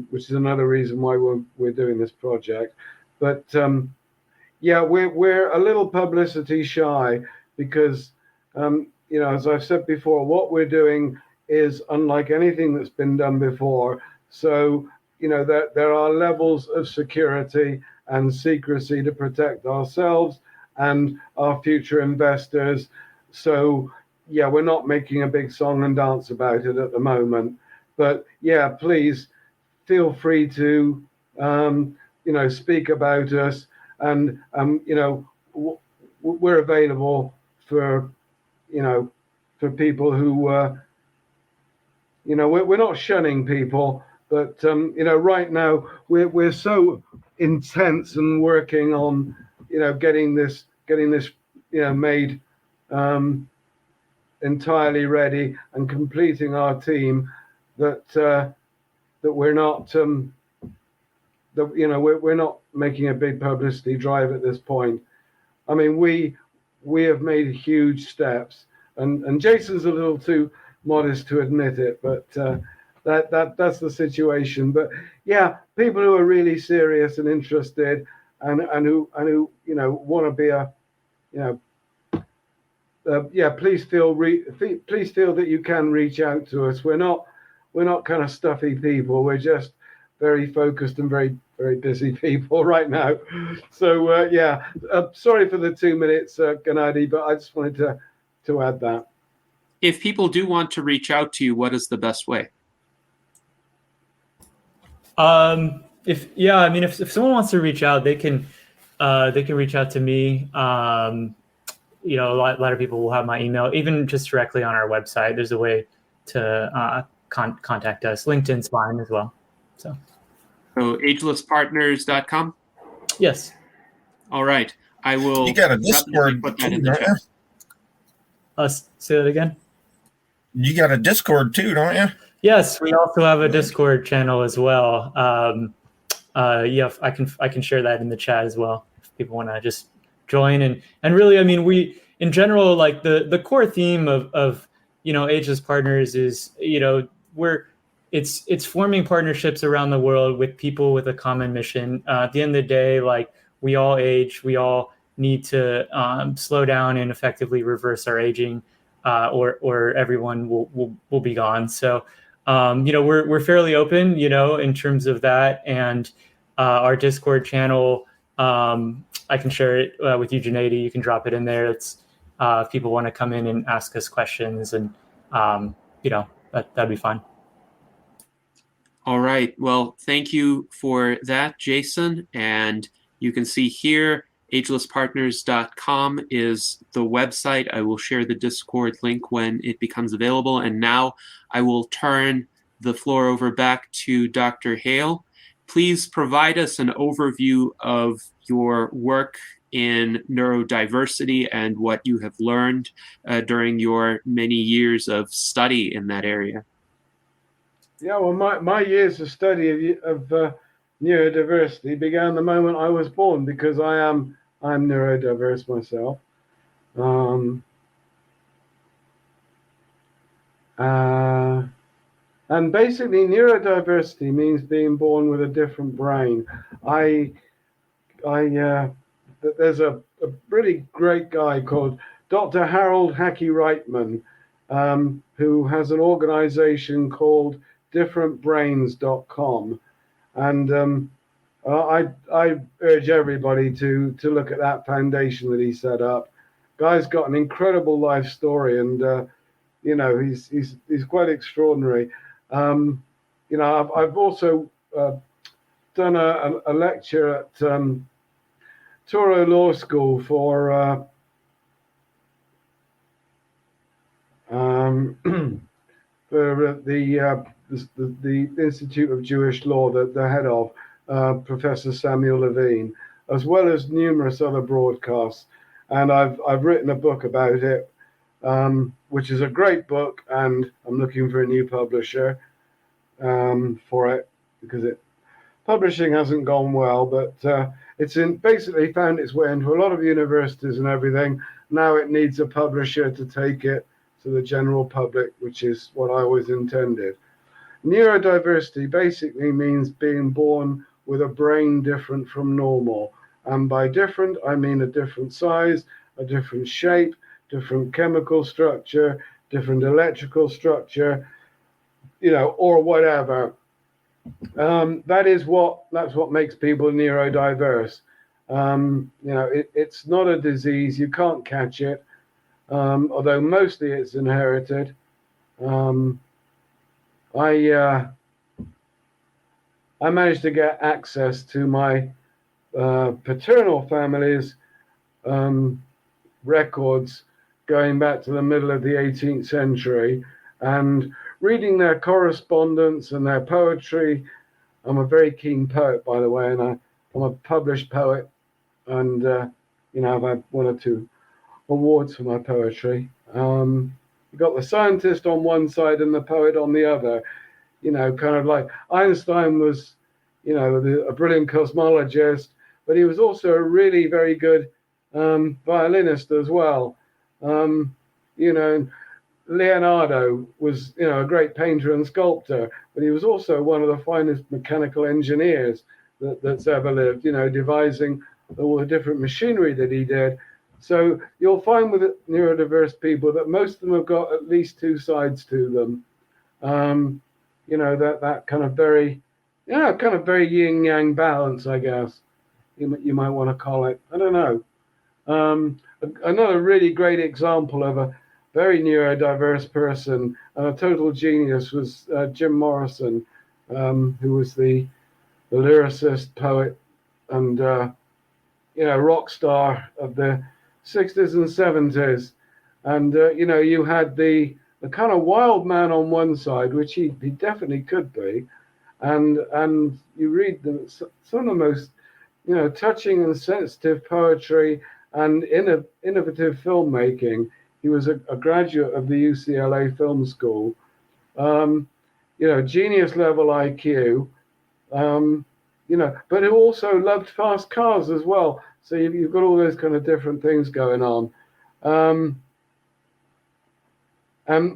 Which is another reason why we're doing this project. But we're a little publicity shy because, as I've said before, what we're doing is unlike anything that's been done before. So, there are levels of security and secrecy to protect ourselves and our future investors. So, yeah, we're not making a big song and dance about it at the moment. But, yeah, please feel free to, speak about us, and we're available for people who, we're not shunning people, but right now we're so intense and working on, getting this made entirely ready and completing our team that we're not we're not making a big publicity drive at this point. I mean, we have made huge steps, and Jason's a little too modest to admit it, but that's the situation. But yeah, people who are really serious and interested and who want to be please feel that you can reach out to us. We're not kind of stuffy people. We're just very focused and very, very busy people right now. So, sorry for the 2 minutes, Gennady, but I just wanted to add that. If people do want to reach out to you, what is the best way? If someone wants to reach out, they can reach out to me. A lot of people will have my email, even just directly on our website. There's a way to contact us. LinkedIn's fine as well. So agelesspartners.com? Yes. All right. I will. You got a Discord put that too, in the don't chat. you? Say that again. You got a Discord too, don't you? Yes, we also have a Discord channel as well. I can share that in the chat as well if people want to just join. And really, I mean, we in general, like the core theme of Ageless Partners is, it's forming partnerships around the world with people with a common mission. At the end of the day, like, we all age, we all need to slow down and effectively reverse our aging, or everyone will be gone. So, we're fairly open, in terms of that. And our Discord channel, I can share it with you, Gennady. You can drop it in there. It's if people want to come in and ask us questions, and that'd be fine. All right. Well, thank you for that, Jason. And you can see here, agelesspartners.com is the website. I will share the Discord link when it becomes available. And now I will turn the floor over back to Dr. Hale. Please provide us an overview of your work in neurodiversity and what you have learned during your many years of study in that area. Yeah, well, my years of study of neurodiversity began the moment I was born, because I'm neurodiverse myself. And basically, neurodiversity means being born with a different brain. There's a really great guy called Dr. Harold Hackey Reitman, who has an organization called differentbrains.com. And I urge everybody to look at that foundation that he set up. Guy's got an incredible life story, and he's quite extraordinary. I've also done a lecture at Touro Law School for the Institute of Jewish Law, the head of Professor Samuel Levine, as well as numerous other broadcasts. And I've written a book about it, which is a great book, and I'm looking for a new publisher for it, because publishing hasn't gone well, but it's basically found its way into a lot of universities and everything. Now it needs a publisher to take it to the general public, which is what I always intended. Neurodiversity basically means being born with a brain different from normal. And by different, I mean a different size, a different shape, different chemical structure, different electrical structure, or whatever. That's what makes people neurodiverse. It's not a disease. You can't catch it, although mostly it's inherited. I managed to get access to my paternal family's records going back to the middle of the 18th century, and reading their correspondence and their poetry. I'm a very keen poet, by the way, and I'm a published poet, and I've had 1 or 2 awards for my poetry. You've got the scientist on one side and the poet on the other. Kind of like Einstein was, a brilliant cosmologist, but he was also a really very good violinist as well. Leonardo was, a great painter and sculptor, but he was also one of the finest mechanical engineers that's ever lived, devising all the different machinery that he did. So you'll find with neurodiverse people that most of them have got at least 2 sides to them. That kind of very yin yang balance, I guess you might want to call it. I don't know. Another really great example of a very neurodiverse person and a total genius was Jim Morrison, who was the lyricist, poet, and rock star of the 60s and 70s. And you had the kind of wild man on one side, which he definitely could be, and you read some of the most touching and sensitive poetry and innovative filmmaking. He was a graduate of the UCLA Film School. Genius level IQ. But who also loved fast cars as well. So you've got all those kind of different things going on. And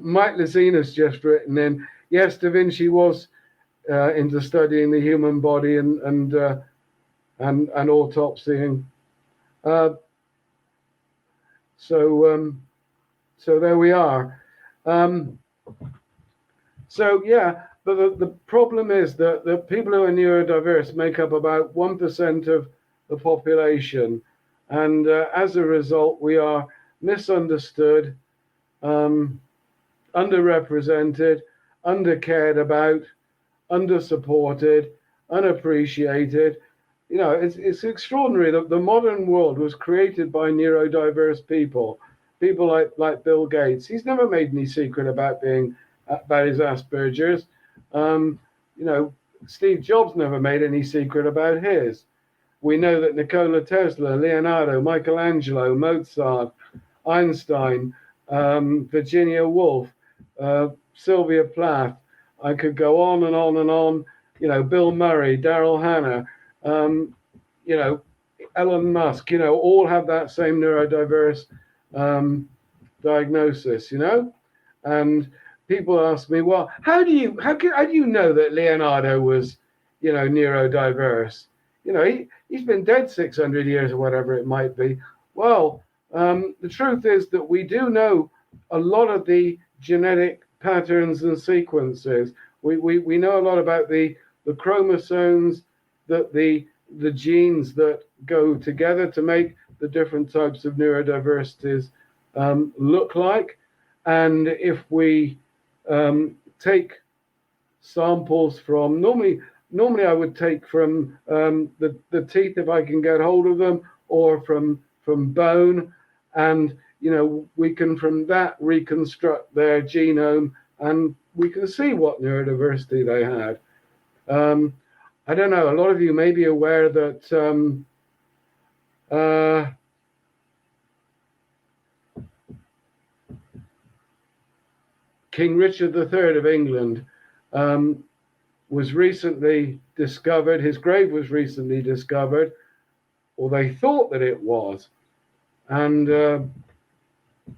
Mike Lezina's just written in, yes, Da Vinci was into studying the human body and autopsying. So there we are. But the problem is that the people who are neurodiverse make up about 1% of the population. And as a result, we are misunderstood, underrepresented, undercared about, undersupported, unappreciated. It's extraordinary that the modern world was created by neurodiverse people like Bill Gates. He's never made any secret about his Asperger's. Steve Jobs never made any secret about his. We know that Nikola Tesla, Leonardo, Michelangelo, Mozart, Einstein, Virginia Woolf, Sylvia Plath. I could go on and on and on. Bill Murray, Daryl Hannah, Elon Musk. All have that same neurodiverse diagnosis. And people ask me, well, how do you know that Leonardo was, neurodiverse? He's been dead 600 years or whatever it might be. Well, the truth is that we do know a lot of the genetic patterns and sequences. We know a lot about the chromosomes, that the genes that go together to make the different types of neurodiversities look like. And if we take samples from, normally I would take from the teeth if I can get hold of them, or from bone, and we can from that reconstruct their genome, and we can see what neurodiversity they had. I don't know, a lot of you may be aware that King Richard III of England was recently discovered, his grave was recently discovered, or they thought that it was, and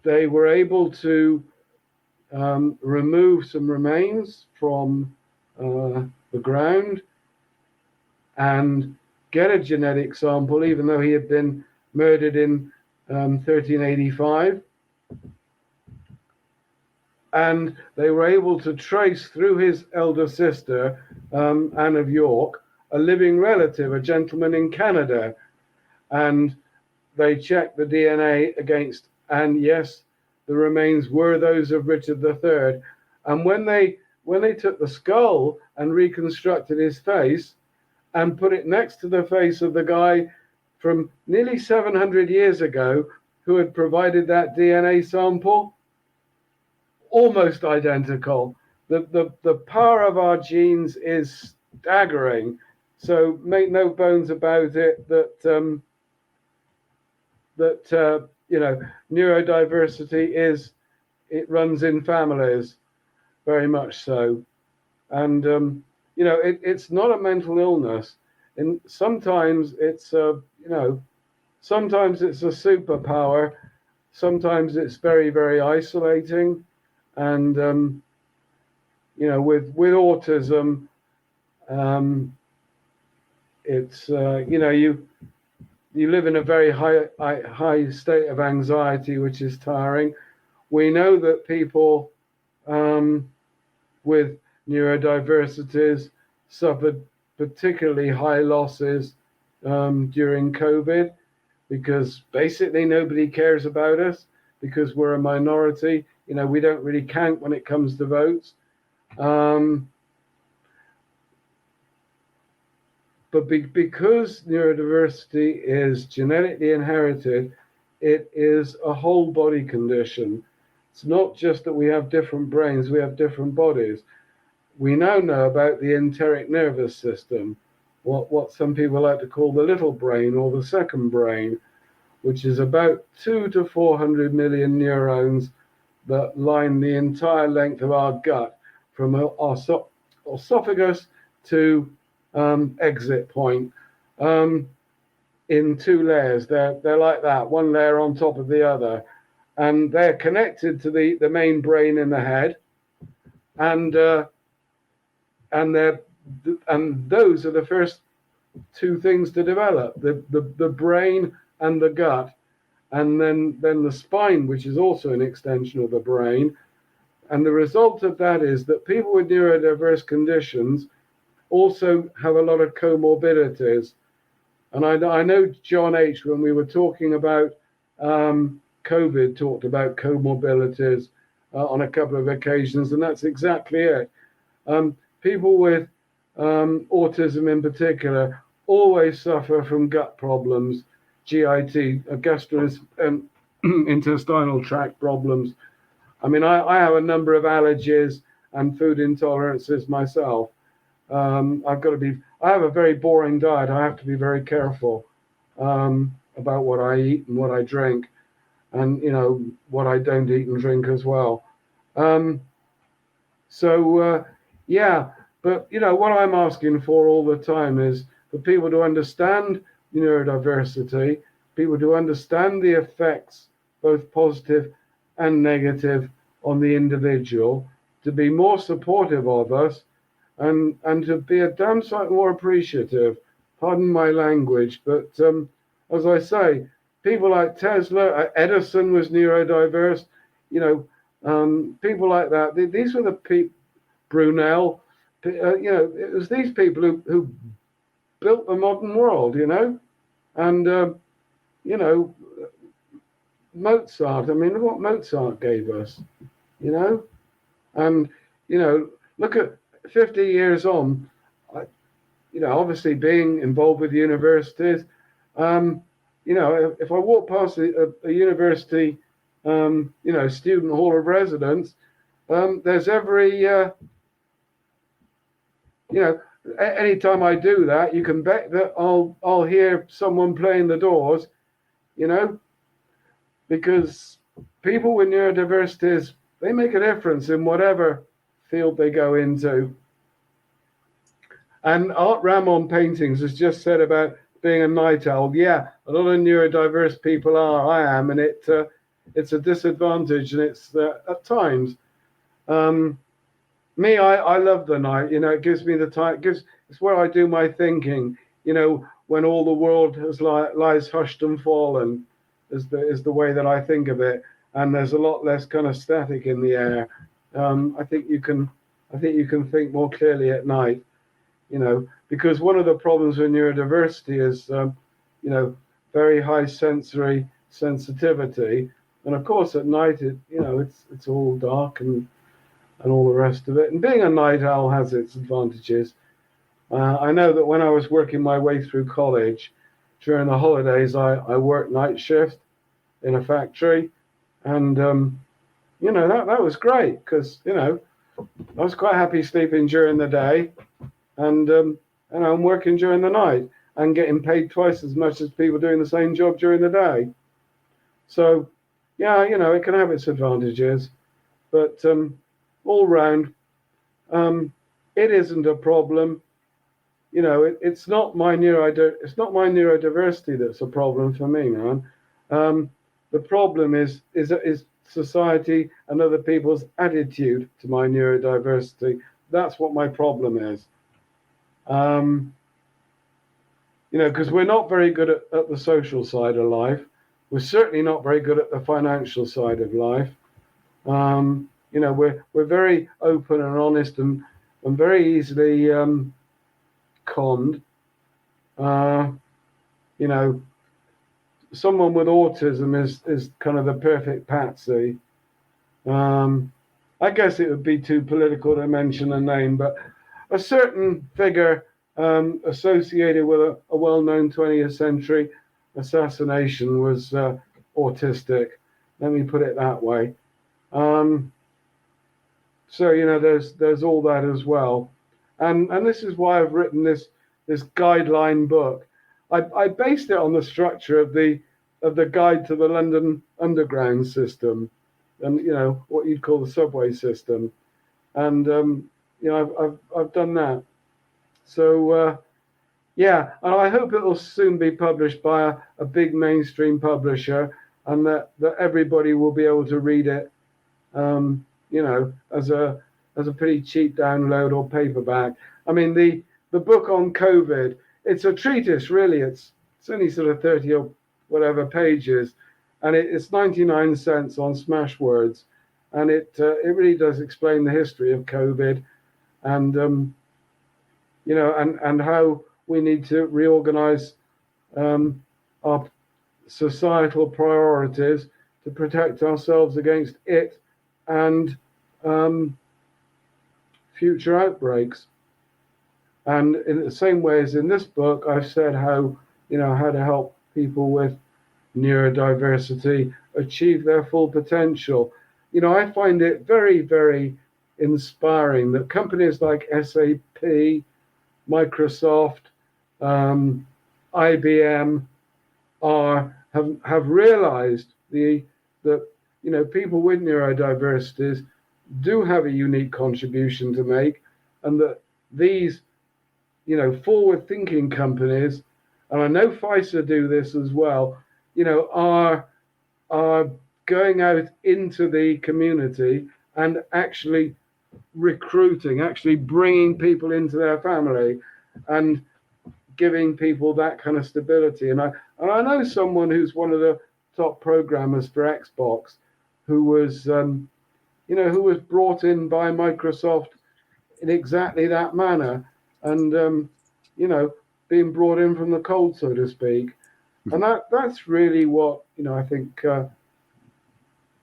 they were able to remove some remains from the ground and get a genetic sample, even though he had been murdered in 1385. And they were able to trace through his elder sister, Anne of York, a living relative, a gentleman in Canada. And they checked the DNA against, and yes, the remains were those of Richard III. And when they took the skull and reconstructed his face and put it next to the face of the guy from nearly 700 years ago who had provided that DNA sample, almost identical. The power of our genes is staggering. So make no bones about it that neurodiversity it runs in families, very much so. And it's not a mental illness, and sometimes it's sometimes it's a superpower, sometimes it's very, very isolating. And with autism, it's you live in a very high state of anxiety, which is tiring. We know that people with neurodiversities suffered particularly high losses during COVID, because basically nobody cares about us because we're a minority. We don't really count when it comes to votes. But because neurodiversity is genetically inherited, it is a whole body condition. It's not just that we have different brains, we have different bodies. We now know about the enteric nervous system, what some people like to call the little brain or the second brain, which is about 200 to 400 million neurons that line the entire length of our gut, from our esophagus to exit point, in two layers. They're like that, one layer on top of the other, and they're connected to the main brain in the head, and those are the first two things to develop: the brain and the gut. And then the spine, which is also an extension of the brain. And the result of that is that people with neurodiverse conditions also have a lot of comorbidities. And I know John H., when we were talking about COVID, talked about comorbidities on a couple of occasions, and that's exactly it. People with autism in particular always suffer from gut problems, GIT, gastrointestinal tract problems. I mean, I have a number of allergies and food intolerances myself. I have a very boring diet. I have to be very careful about what I eat and what I drink, and what I don't eat and drink as well. Yeah, but what I'm asking for all the time is for people to understand neurodiversity, people to understand the effects, both positive and negative, on the individual, to be more supportive of us, and to be a damn sight more appreciative. Pardon my language, but as I say, people like Tesla, Edison was neurodiverse. people like that. These were the people, Brunel, it was these people who built the modern world, and, Mozart. I mean, look what Mozart gave us, and, look at 50 years on, obviously being involved with universities, if I walk past a university, student hall of residence, there's every, anytime I do that, you can bet that I'll hear someone playing the doors, because people with neurodiversities, they make a difference in whatever field they go into. And Art Ramon Paintings has just said about being a night owl. Yeah, a lot of neurodiverse people are. I am, and it's a disadvantage, and it's at times. Me, I love the night. It gives me the time. It's where I do my thinking. When all the world lies hushed and fallen, is the way that I think of it, and there's a lot less kind of static in the air. I think you can think more clearly at night. Because one of the problems with neurodiversity is, very high sensory sensitivity, and of course at night it's all dark and all the rest of it. And being a night owl has its advantages. I know that when I was working my way through college, during the holidays, I worked night shift in a factory, and that was great because I was quite happy sleeping during the day, and I'm working during the night and getting paid twice as much as people doing the same job during the day. So, yeah, it can have its advantages, but all round, it isn't a problem. It's not my neurodiversity that's a problem for me, man. The problem is society and other people's attitude to my neurodiversity. That's what my problem is. Because we're not very good at the social side of life. We're certainly not very good at the financial side of life. We're very open and honest and very easily conned. Someone with autism is kind of the perfect patsy. I guess it would be too political to mention a name, but a certain figure associated with a well-known 20th century assassination was autistic. Let me put it that way. So there's all that as well, and this is why I've written this guideline book. I based it on the structure of the guide to the London Underground system, and what you'd call the subway system, and I've done that. So yeah, and I hope it will soon be published by a big mainstream publisher, and that everybody will be able to read it, as a pretty cheap download or paperback. I mean, the book on COVID, it's a treatise, really. It's only sort of 30 or whatever pages, and it's 99 cents on Smashwords, and it really does explain the history of COVID, and and how we need to reorganize our societal priorities to protect ourselves against it and future outbreaks. And in the same way as in this book, I've said how to help people with neurodiversity achieve their full potential. I find it very, very inspiring that companies like SAP, Microsoft, IBM have realized that people with neurodiversities do have a unique contribution to make, and that these forward-thinking companies, and I know Pfizer do this as well, are going out into the community and actually recruiting, actually bringing people into their family and giving people that kind of stability. And I know someone who's one of the top programmers for Xbox, who was who was brought in by Microsoft in exactly that manner, and being brought in from the cold, so to speak. And that's really what I think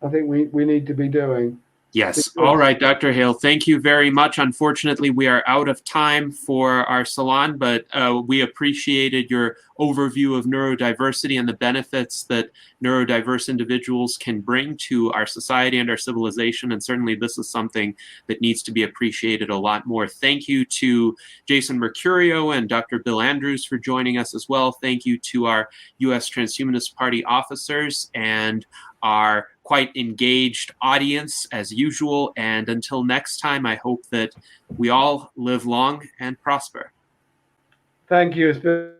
we need to be doing. Yes. All right, Dr. Hale, thank you very much. Unfortunately, we are out of time for our salon, but we appreciated your overview of neurodiversity and the benefits that neurodiverse individuals can bring to our society and our civilization. And certainly this is something that needs to be appreciated a lot more. Thank you to Jason Mercurio and Dr. Bill Andrews for joining us as well. Thank you to our U.S. Transhumanist Party officers and our quite engaged audience as usual. And until next time, I hope that we all live long and prosper. Thank you. It's been